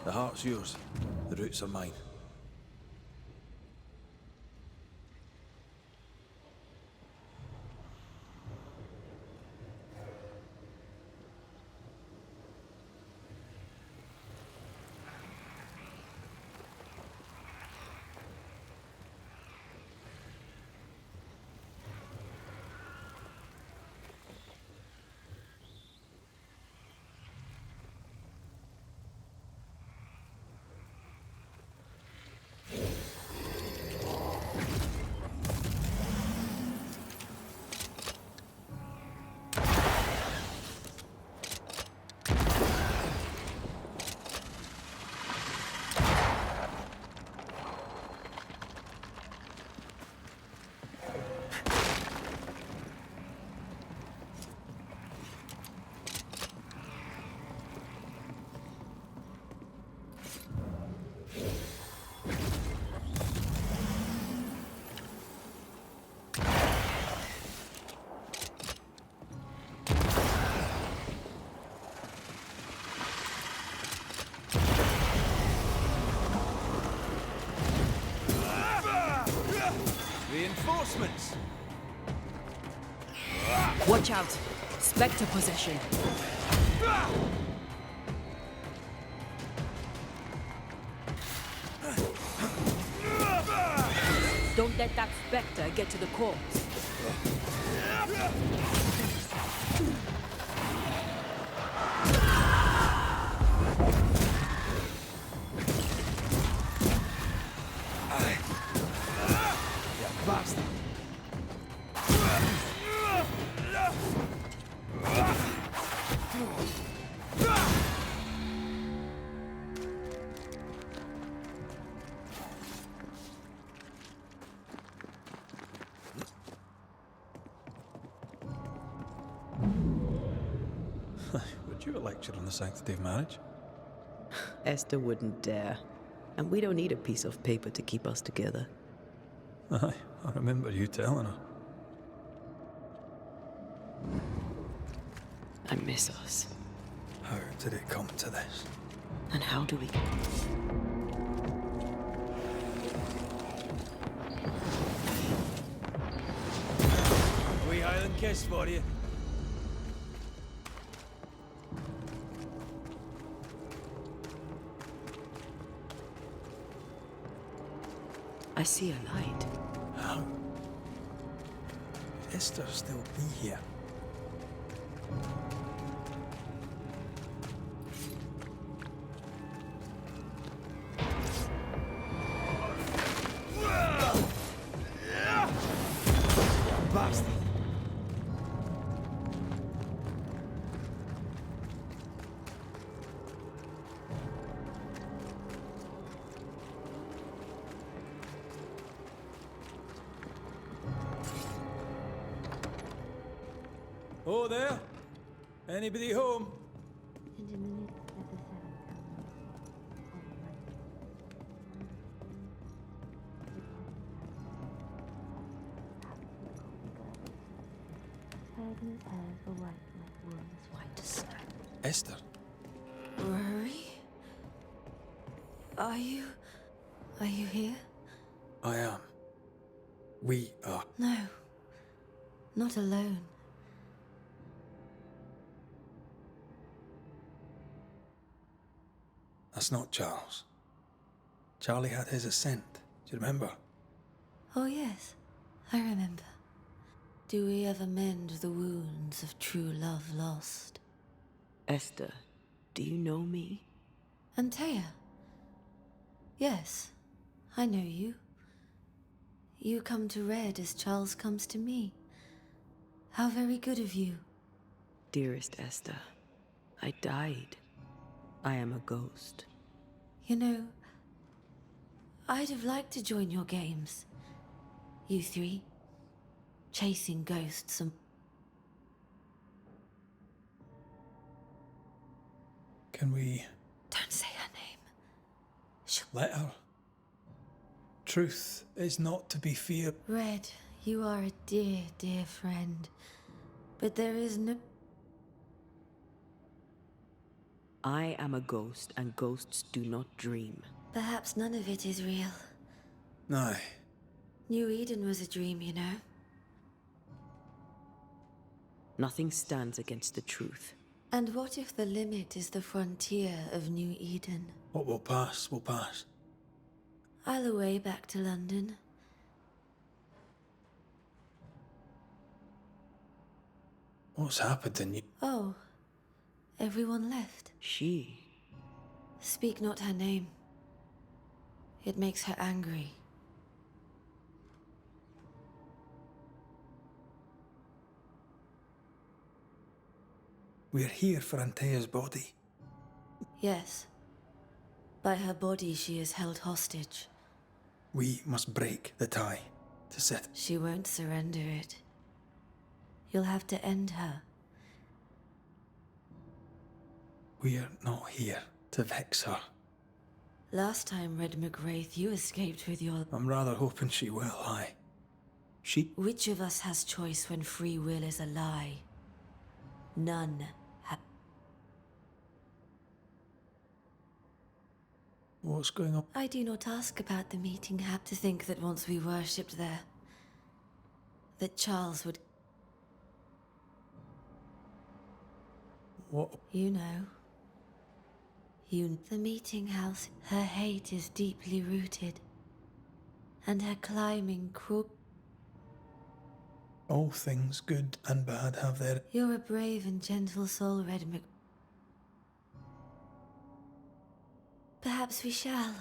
The heart's yours. The roots are mine. Reinforcements! Watch out! Spectre possession. Don't let that spectre get to the corpse. Bastard! Would you a lecture on the sanctity of marriage? Esther wouldn't dare. And we don't need a piece of paper to keep us together. Aye, I remember you telling her. I miss us. How did it come to this? And how do we... A wee Highland kiss for you. I see a light. How? Could Esther still be here? Bastard! Oh, there? Anybody home? Esther? Rory? Are you here? I am. We are. No. Not alone. That's not Charles. Charlie had his ascent. Do you remember? Oh, yes. I remember. Do we ever mend the wounds of true love lost? Esther, do you know me? Antea? Yes, I know you. You come to Red as Charles comes to me. How very good of you. Dearest Esther, I died. I am a ghost. You know, I'd have liked to join your games. You three. Chasing ghosts and... Can we Don't say her name. let her? Truth is not to be feared. Red, you are a dear, dear friend. But there is no... I am a ghost, and ghosts do not dream. Perhaps none of it is real. Aye. New Eden was a dream, you know. Nothing stands against the truth. And what if the limit is the frontier of New Eden? What will pass, will pass. I'll away back to London. What's happened in you? Oh, everyone left. She. Speak not her name. It makes her angry. We're here for Antea's body. Yes. By her body she is held hostage. We must break the tie to set. She won't surrender it. You'll have to end her. We're not here to vex her. Last time, Red McWraith, you escaped with your... I'm rather hoping she will, aye. She... Which of us has choice when free will is a lie? None. What's going on? I do not ask about the meeting. Hap to think that once we worshipped there, that Charles would... What? You know. The meeting house, her hate is deeply rooted. And her climbing cruel... All things good and bad have their... You're a brave and gentle soul, Red Mc... Perhaps we shall.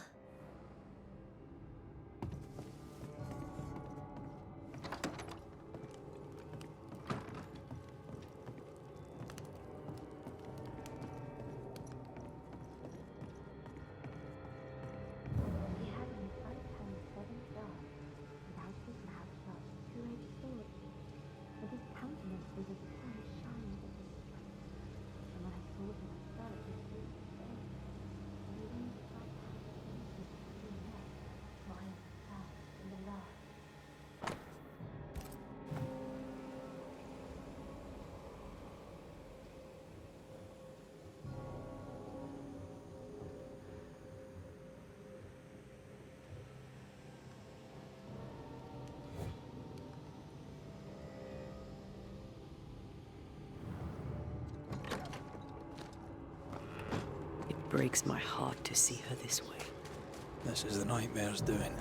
It breaks my heart to see her this way. This is the nightmare's doing.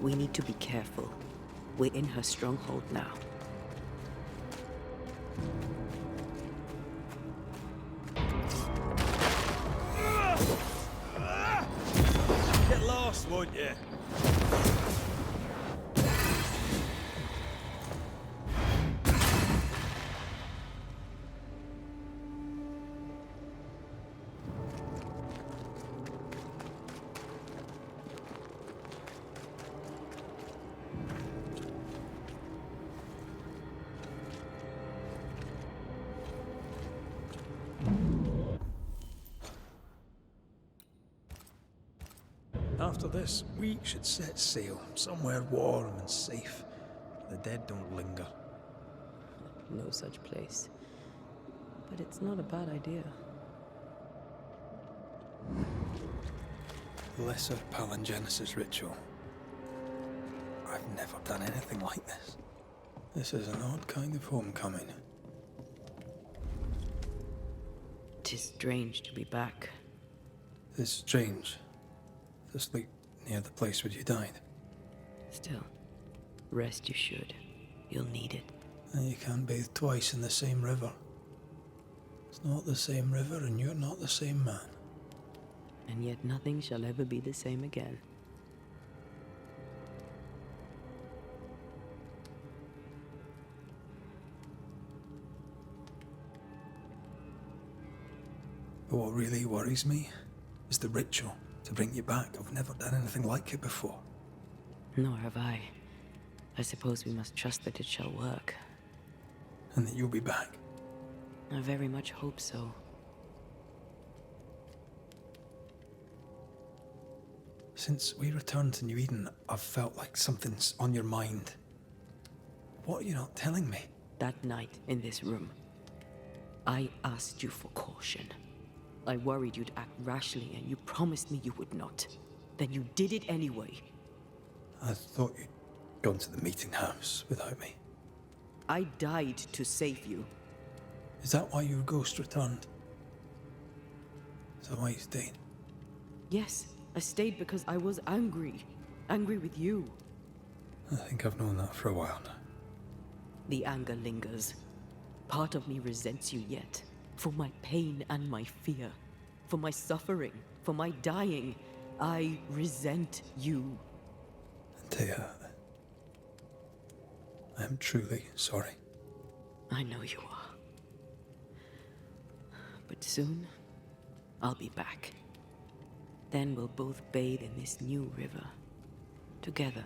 We need to be careful. We're in her stronghold now. Get lost, won't you? After this, we should set sail somewhere warm and safe. The dead don't linger. No such place. But it's not a bad idea. Lesser palingenesis ritual. I've never done anything like this. This is an odd kind of homecoming. 'Tis strange to be back. It's strange to sleep near the place where you died. Still, rest you should. You'll need it. And you can't bathe twice in the same river. It's not the same river and you're not the same man. And yet nothing shall ever be the same again. But what really worries me is the ritual to bring you back. I've never done anything like it before. Nor have I. I suppose we must trust that it shall work. And that you'll be back. I very much hope so. Since we returned to New Eden, I've felt like something's on your mind. What are you not telling me? That night in this room, I asked you for caution. I worried you'd act rashly, and you promised me you would not. Then you did it anyway. I thought you'd gone to the meeting house without me. I died to save you. Is that why your ghost returned? Is that why you stayed? Yes, I stayed because I was angry. Angry with you. I think I've known that for a while now. The anger lingers. Part of me resents you yet. For my pain and my fear. For my suffering. For my dying. I resent you. Thea, I am truly sorry. I know you are. But soon, I'll be back. Then we'll both bathe in this new river. Together.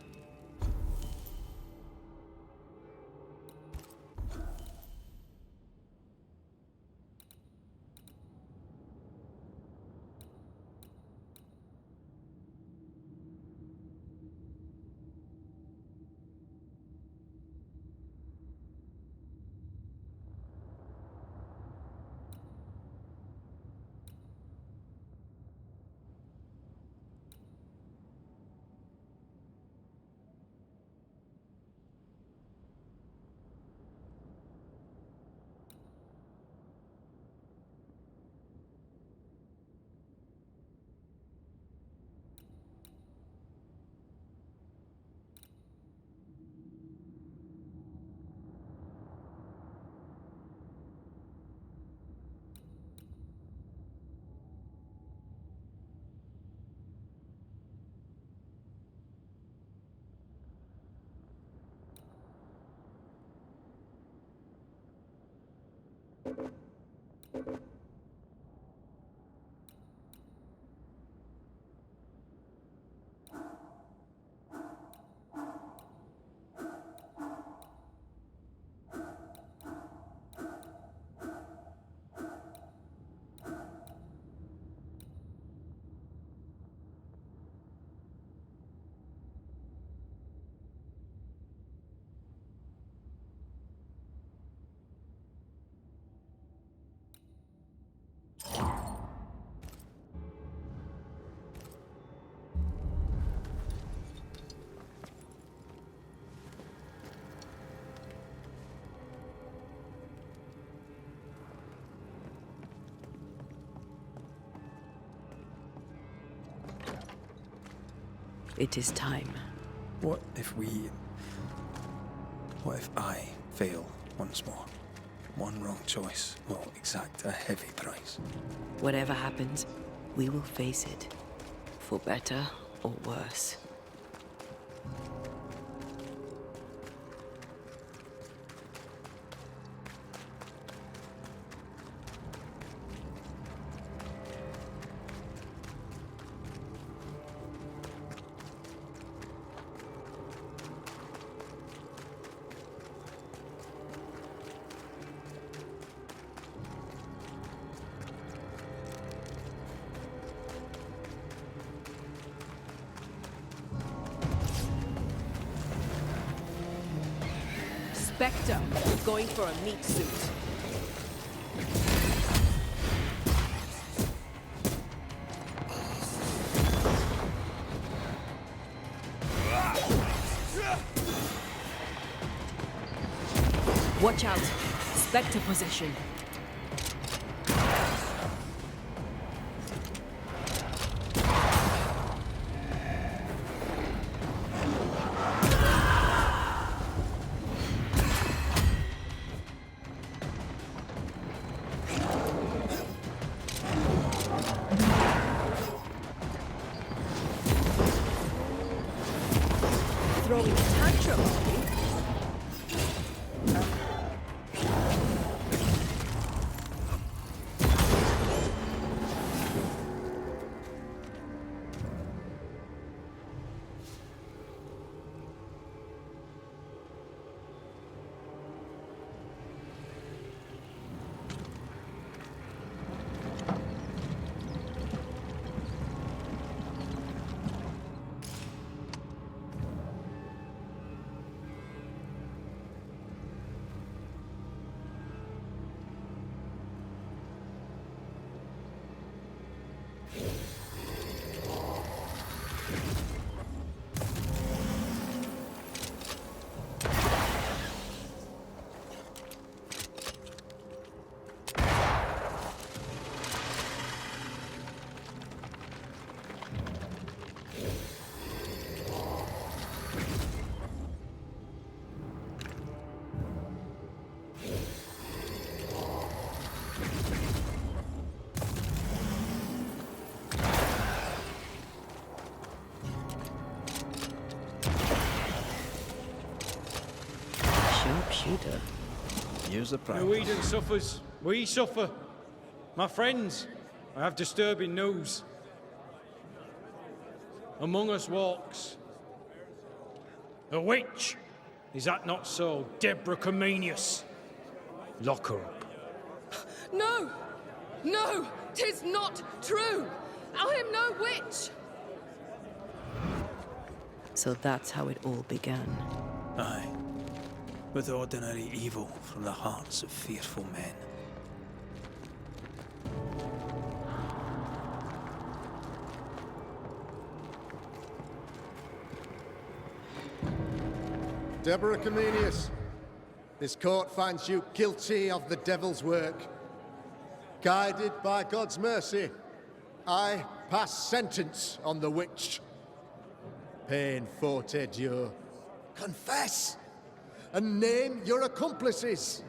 It is time. What if I fail once more? One wrong choice will exact a heavy price. Whatever happens, we will face it. For better or worse. Spectre, going for a meat suit. Watch out! Spectre position. Throwing a tantrum, are you? Sharpshooter. Here's the prize. Eden suffers. We suffer. My friends, I have disturbing news. Among us walks a witch. Is that not so, Deborah Comenius? Lock her up. No! No! 'Tis not true! I am no witch! So that's how it all began. Aye. With ordinary evil from the hearts of fearful men. Deborah Comenius, this court finds you guilty of the devil's work. Guided by God's mercy, I pass sentence on the witch. Pain forte Dieu. Confess and name your accomplices,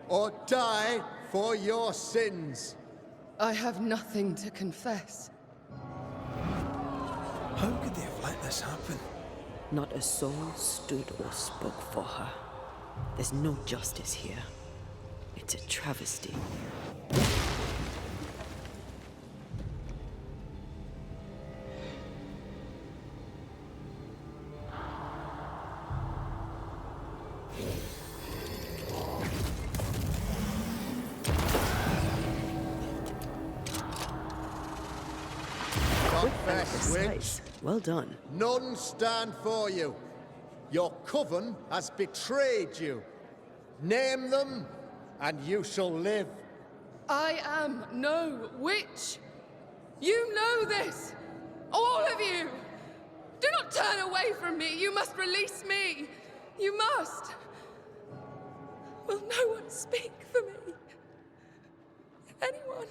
or die for your sins. I have nothing to confess. How could they have let this happen? Not a soul stood or spoke for her. There's no justice here. It's a travesty. Confess, witch. Well done. None stand for you. Your coven has betrayed you. Name them, and you shall live. I am no witch! You know this! All of you! Do not turn away from me! You must release me! You must! Will no one speak for me? Anyone?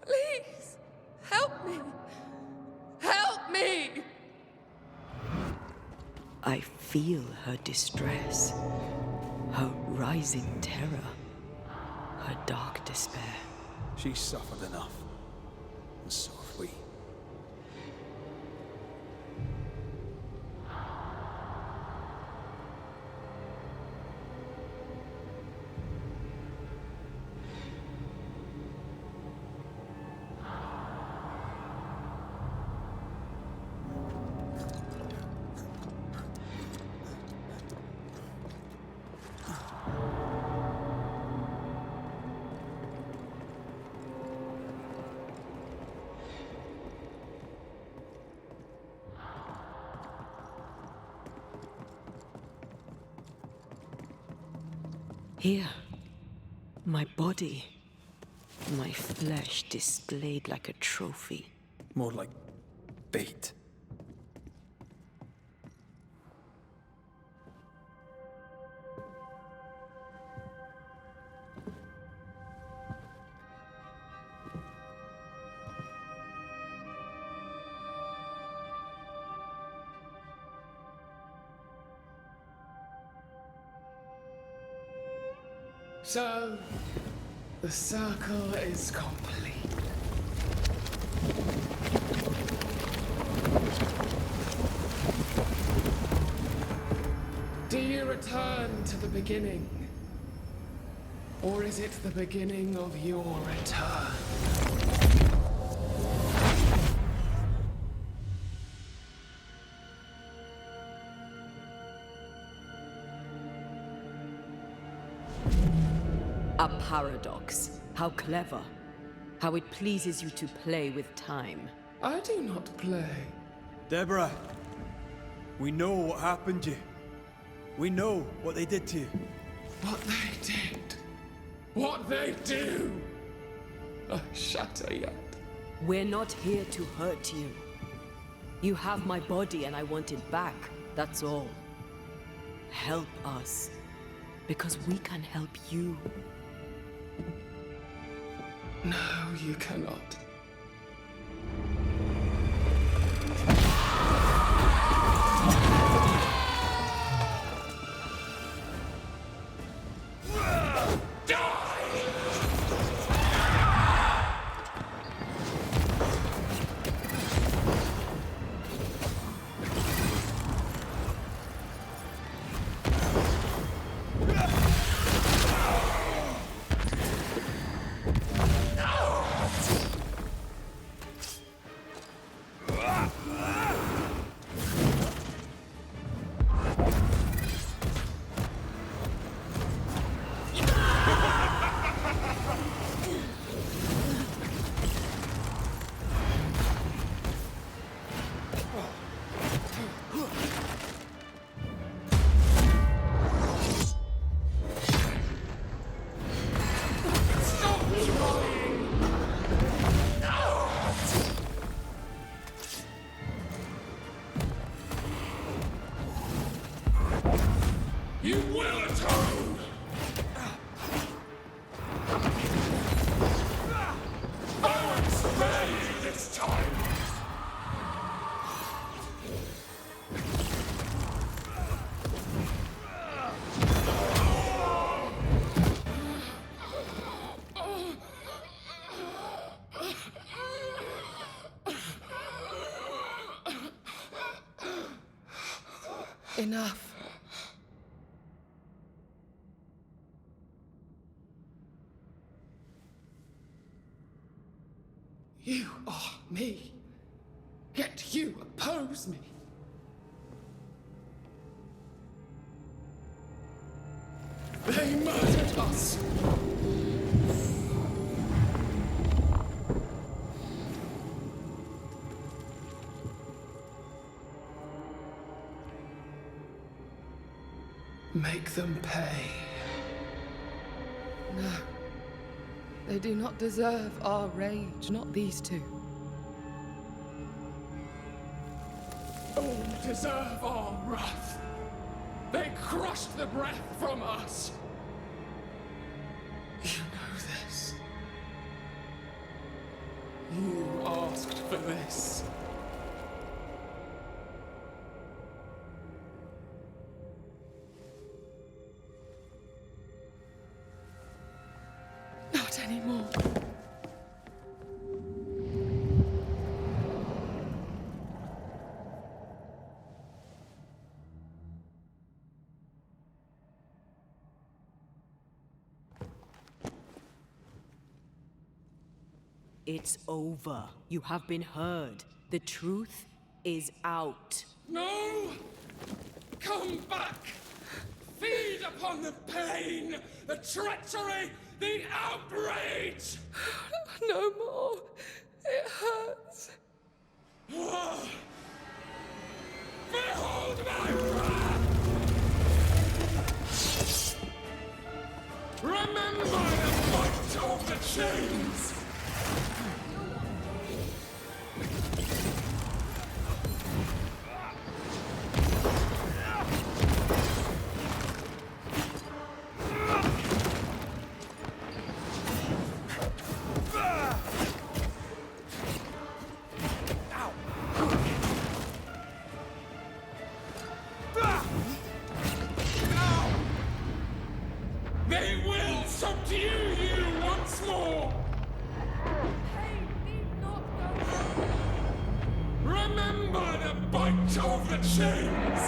Please! Help me! Help me! I feel her distress, her rising terror, her dark despair. She's suffered enough. And so have we. Here, my body, my flesh displayed like a trophy. More like bait. So, the circle is complete. Do you return to the beginning? Or is it the beginning of your return? A paradox. How clever. How it pleases you to play with time. I do not play. Deborah, we know what happened to you. We know what they did to you. What they did. What they do. I shatter yet. We're not here to hurt you. You have my body and I want it back, that's all. Help us, because we can help you. No, you cannot. You will atone! I won't spare you this time! Enough. You are me, yet you oppose me. They murdered us. Make them pay. No. They do not deserve our rage, not these two. All deserve our wrath. They crushed the breath from us. You know this. You asked for this. Not anymore. It's over. You have been heard. The truth is out. No! Come back! Feed upon the pain, the treachery, the outrage! No more. It hurts. Behold my wrath! Remember the fight of the chains! They will subdue you once more! Remember the bite of the chains!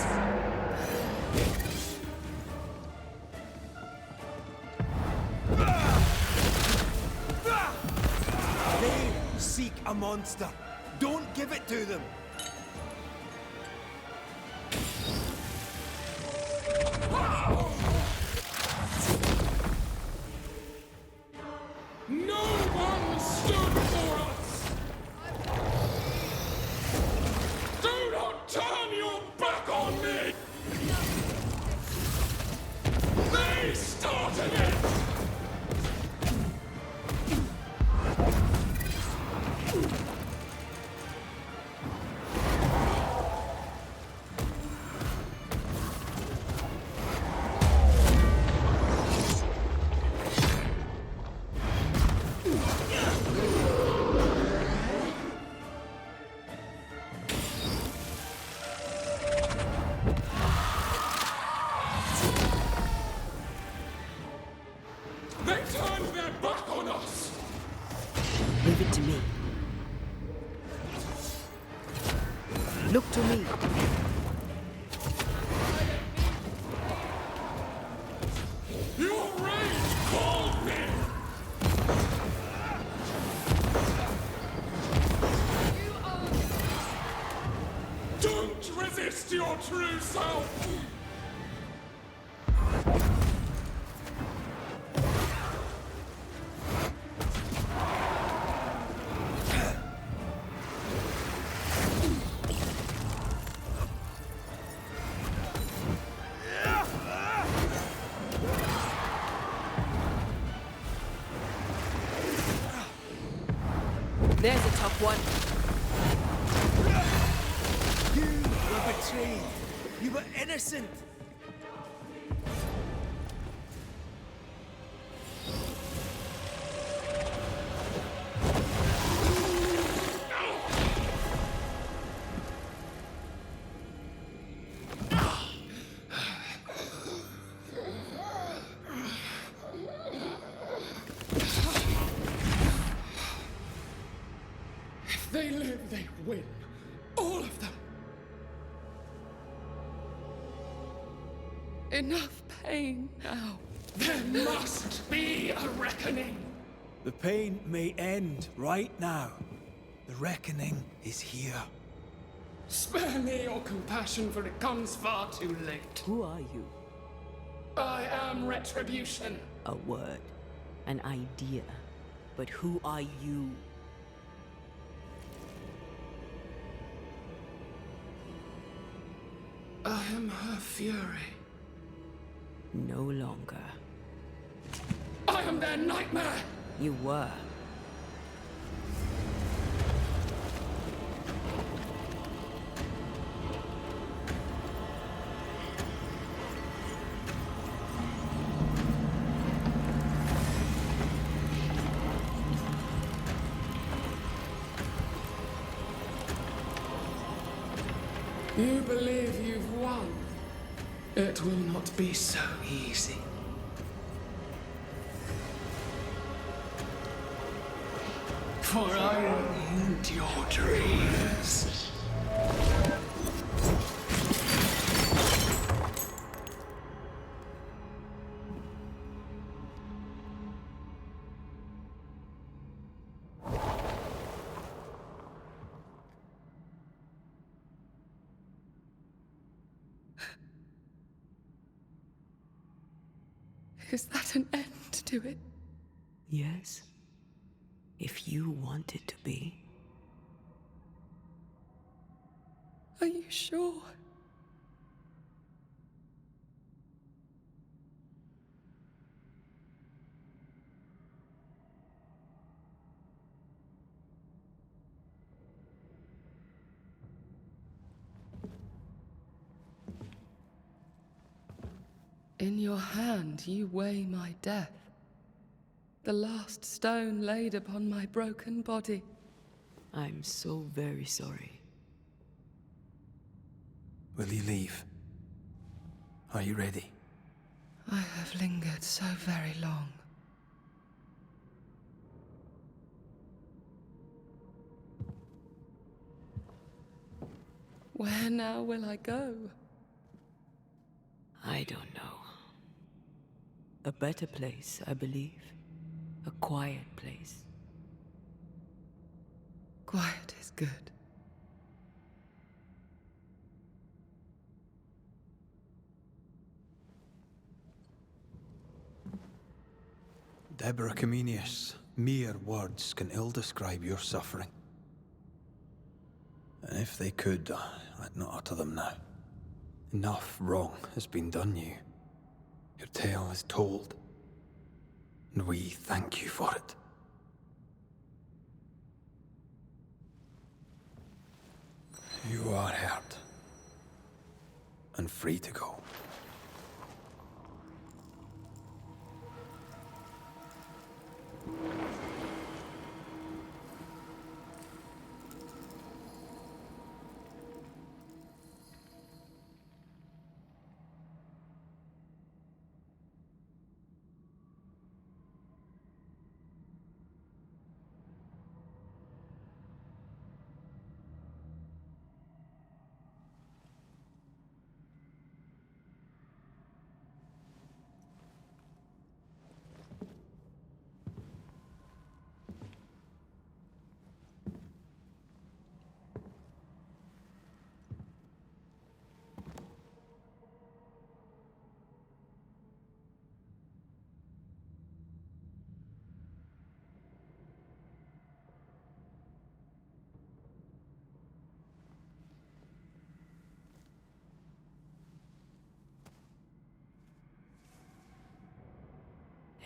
They seek a monster. Don't give it to them. No one stood for us! Do not turn your back on me! They started it! Leave it to me. Look to me. Your rage called me! Don't resist your true self! There's a tough one. You were betrayed. You were innocent. If they live, they win. All of them. Enough pain now. There must be a reckoning. The pain may end right now. The reckoning is here. Spare me your compassion, for it comes far too late. Who are you? I am retribution. A word. An idea. But who are you? I am her fury. No longer. I am their nightmare! You were. You believe you've won? It will not be so easy. For I will end your dreams. Is that an end to it? Yes. If you want it to be. Are you sure? In your hand you weigh my death. The last stone laid upon my broken body. I'm so very sorry. Will you leave? Are you ready? I have lingered so very long. Where now will I go? I don't know. A better place, I believe. A quiet place. Quiet is good. Deborah Comenius, mere words can ill describe your suffering. And if they could, I'd not utter them now. Enough wrong has been done you. Your tale is told. And we thank you for it. You are hurt. And free to go.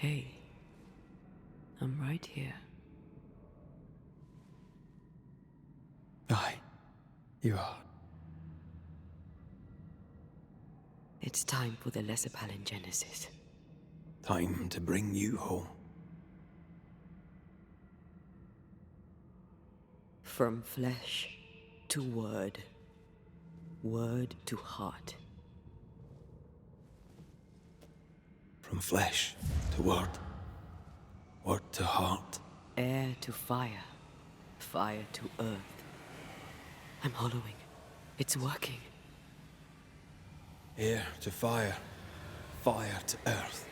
Hey, I'm right here. Aye, you are. It's time for the lesser palingenesis. Time to bring you home. From flesh to word. Word to heart. From flesh to word. Word to heart. Air to fire. Fire to earth. I'm hollowing. It's working. Air to fire. Fire to earth.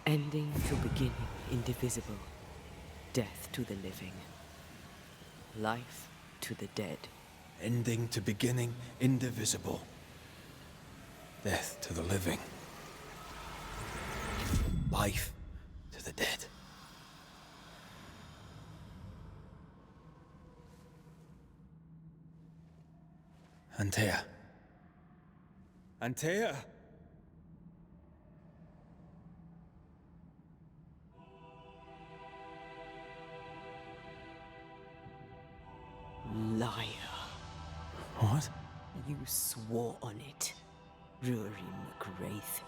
Ending to beginning, indivisible. Death to the living. Life to the dead. Ending to beginning, indivisible. Death to the living. Life to the dead. Antea. Antea! Liar. What? You swore on it. Rory McGrath.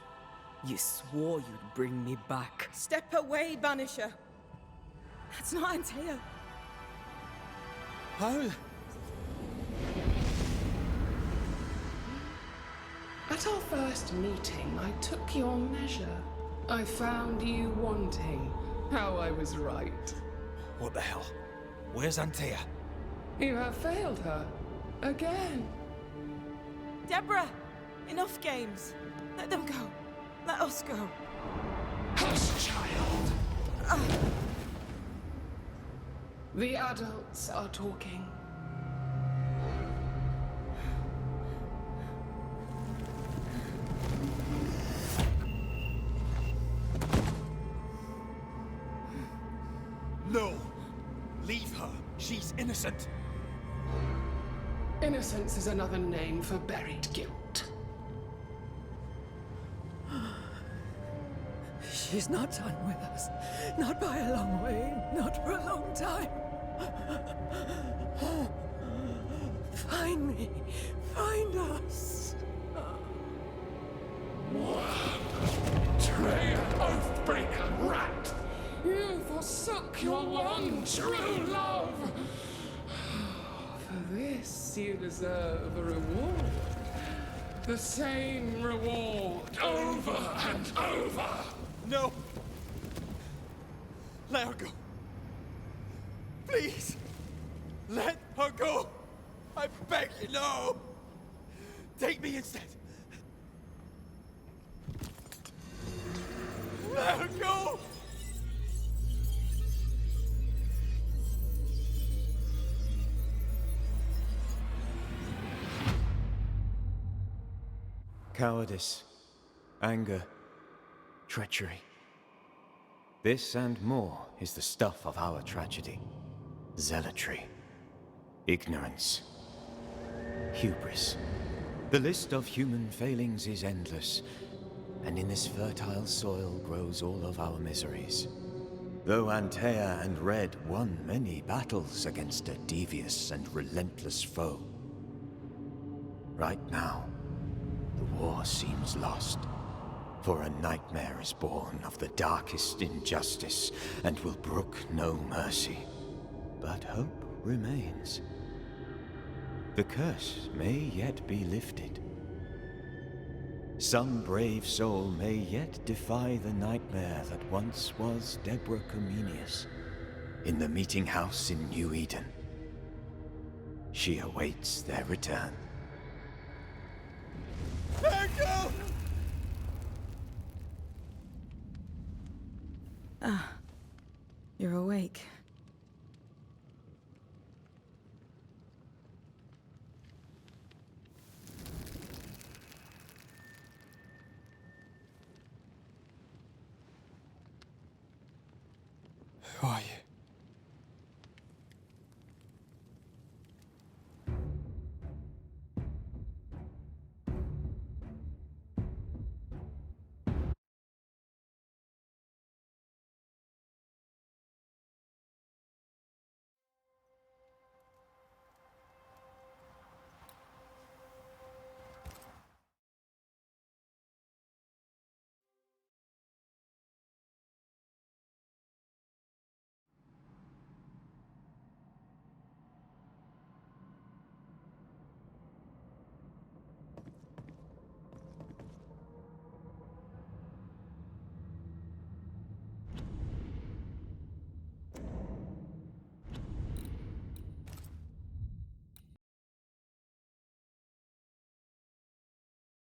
You swore you'd bring me back. Step away, Banisher. That's not Antea. How? At our first meeting, I took your measure. I found you wanting. How I was right. What the hell? Where's Antea? You have failed her. Again. Deborah! Enough games. Let them go. Let us go. Hush, child! The adults are talking. No! Leave her. She's innocent. Innocence is another name for buried guilt. She's not done with us. Not by a long way. Not for a long time. Find me. Find us. Traitor, oathbreaker, rat! You forsook your one true love. For this, you deserve a reward. The same reward over and over. No! Let her go. Please! Let her go! I beg you, no! Take me instead! Let her go! Cowardice, anger, treachery. This and more is the stuff of our tragedy. Zealotry, ignorance, hubris. The list of human failings is endless, and in this fertile soil grows all of our miseries. Though Antea and Red won many battles against a devious and relentless foe, right now, the war seems lost. For a nightmare is born of the darkest injustice, and will brook no mercy. But hope remains. The curse may yet be lifted. Some brave soul may yet defy the nightmare that once was Deborah Comenius in the meeting house in New Eden. She awaits their return. Let her go! Ah, you're awake. Who are you?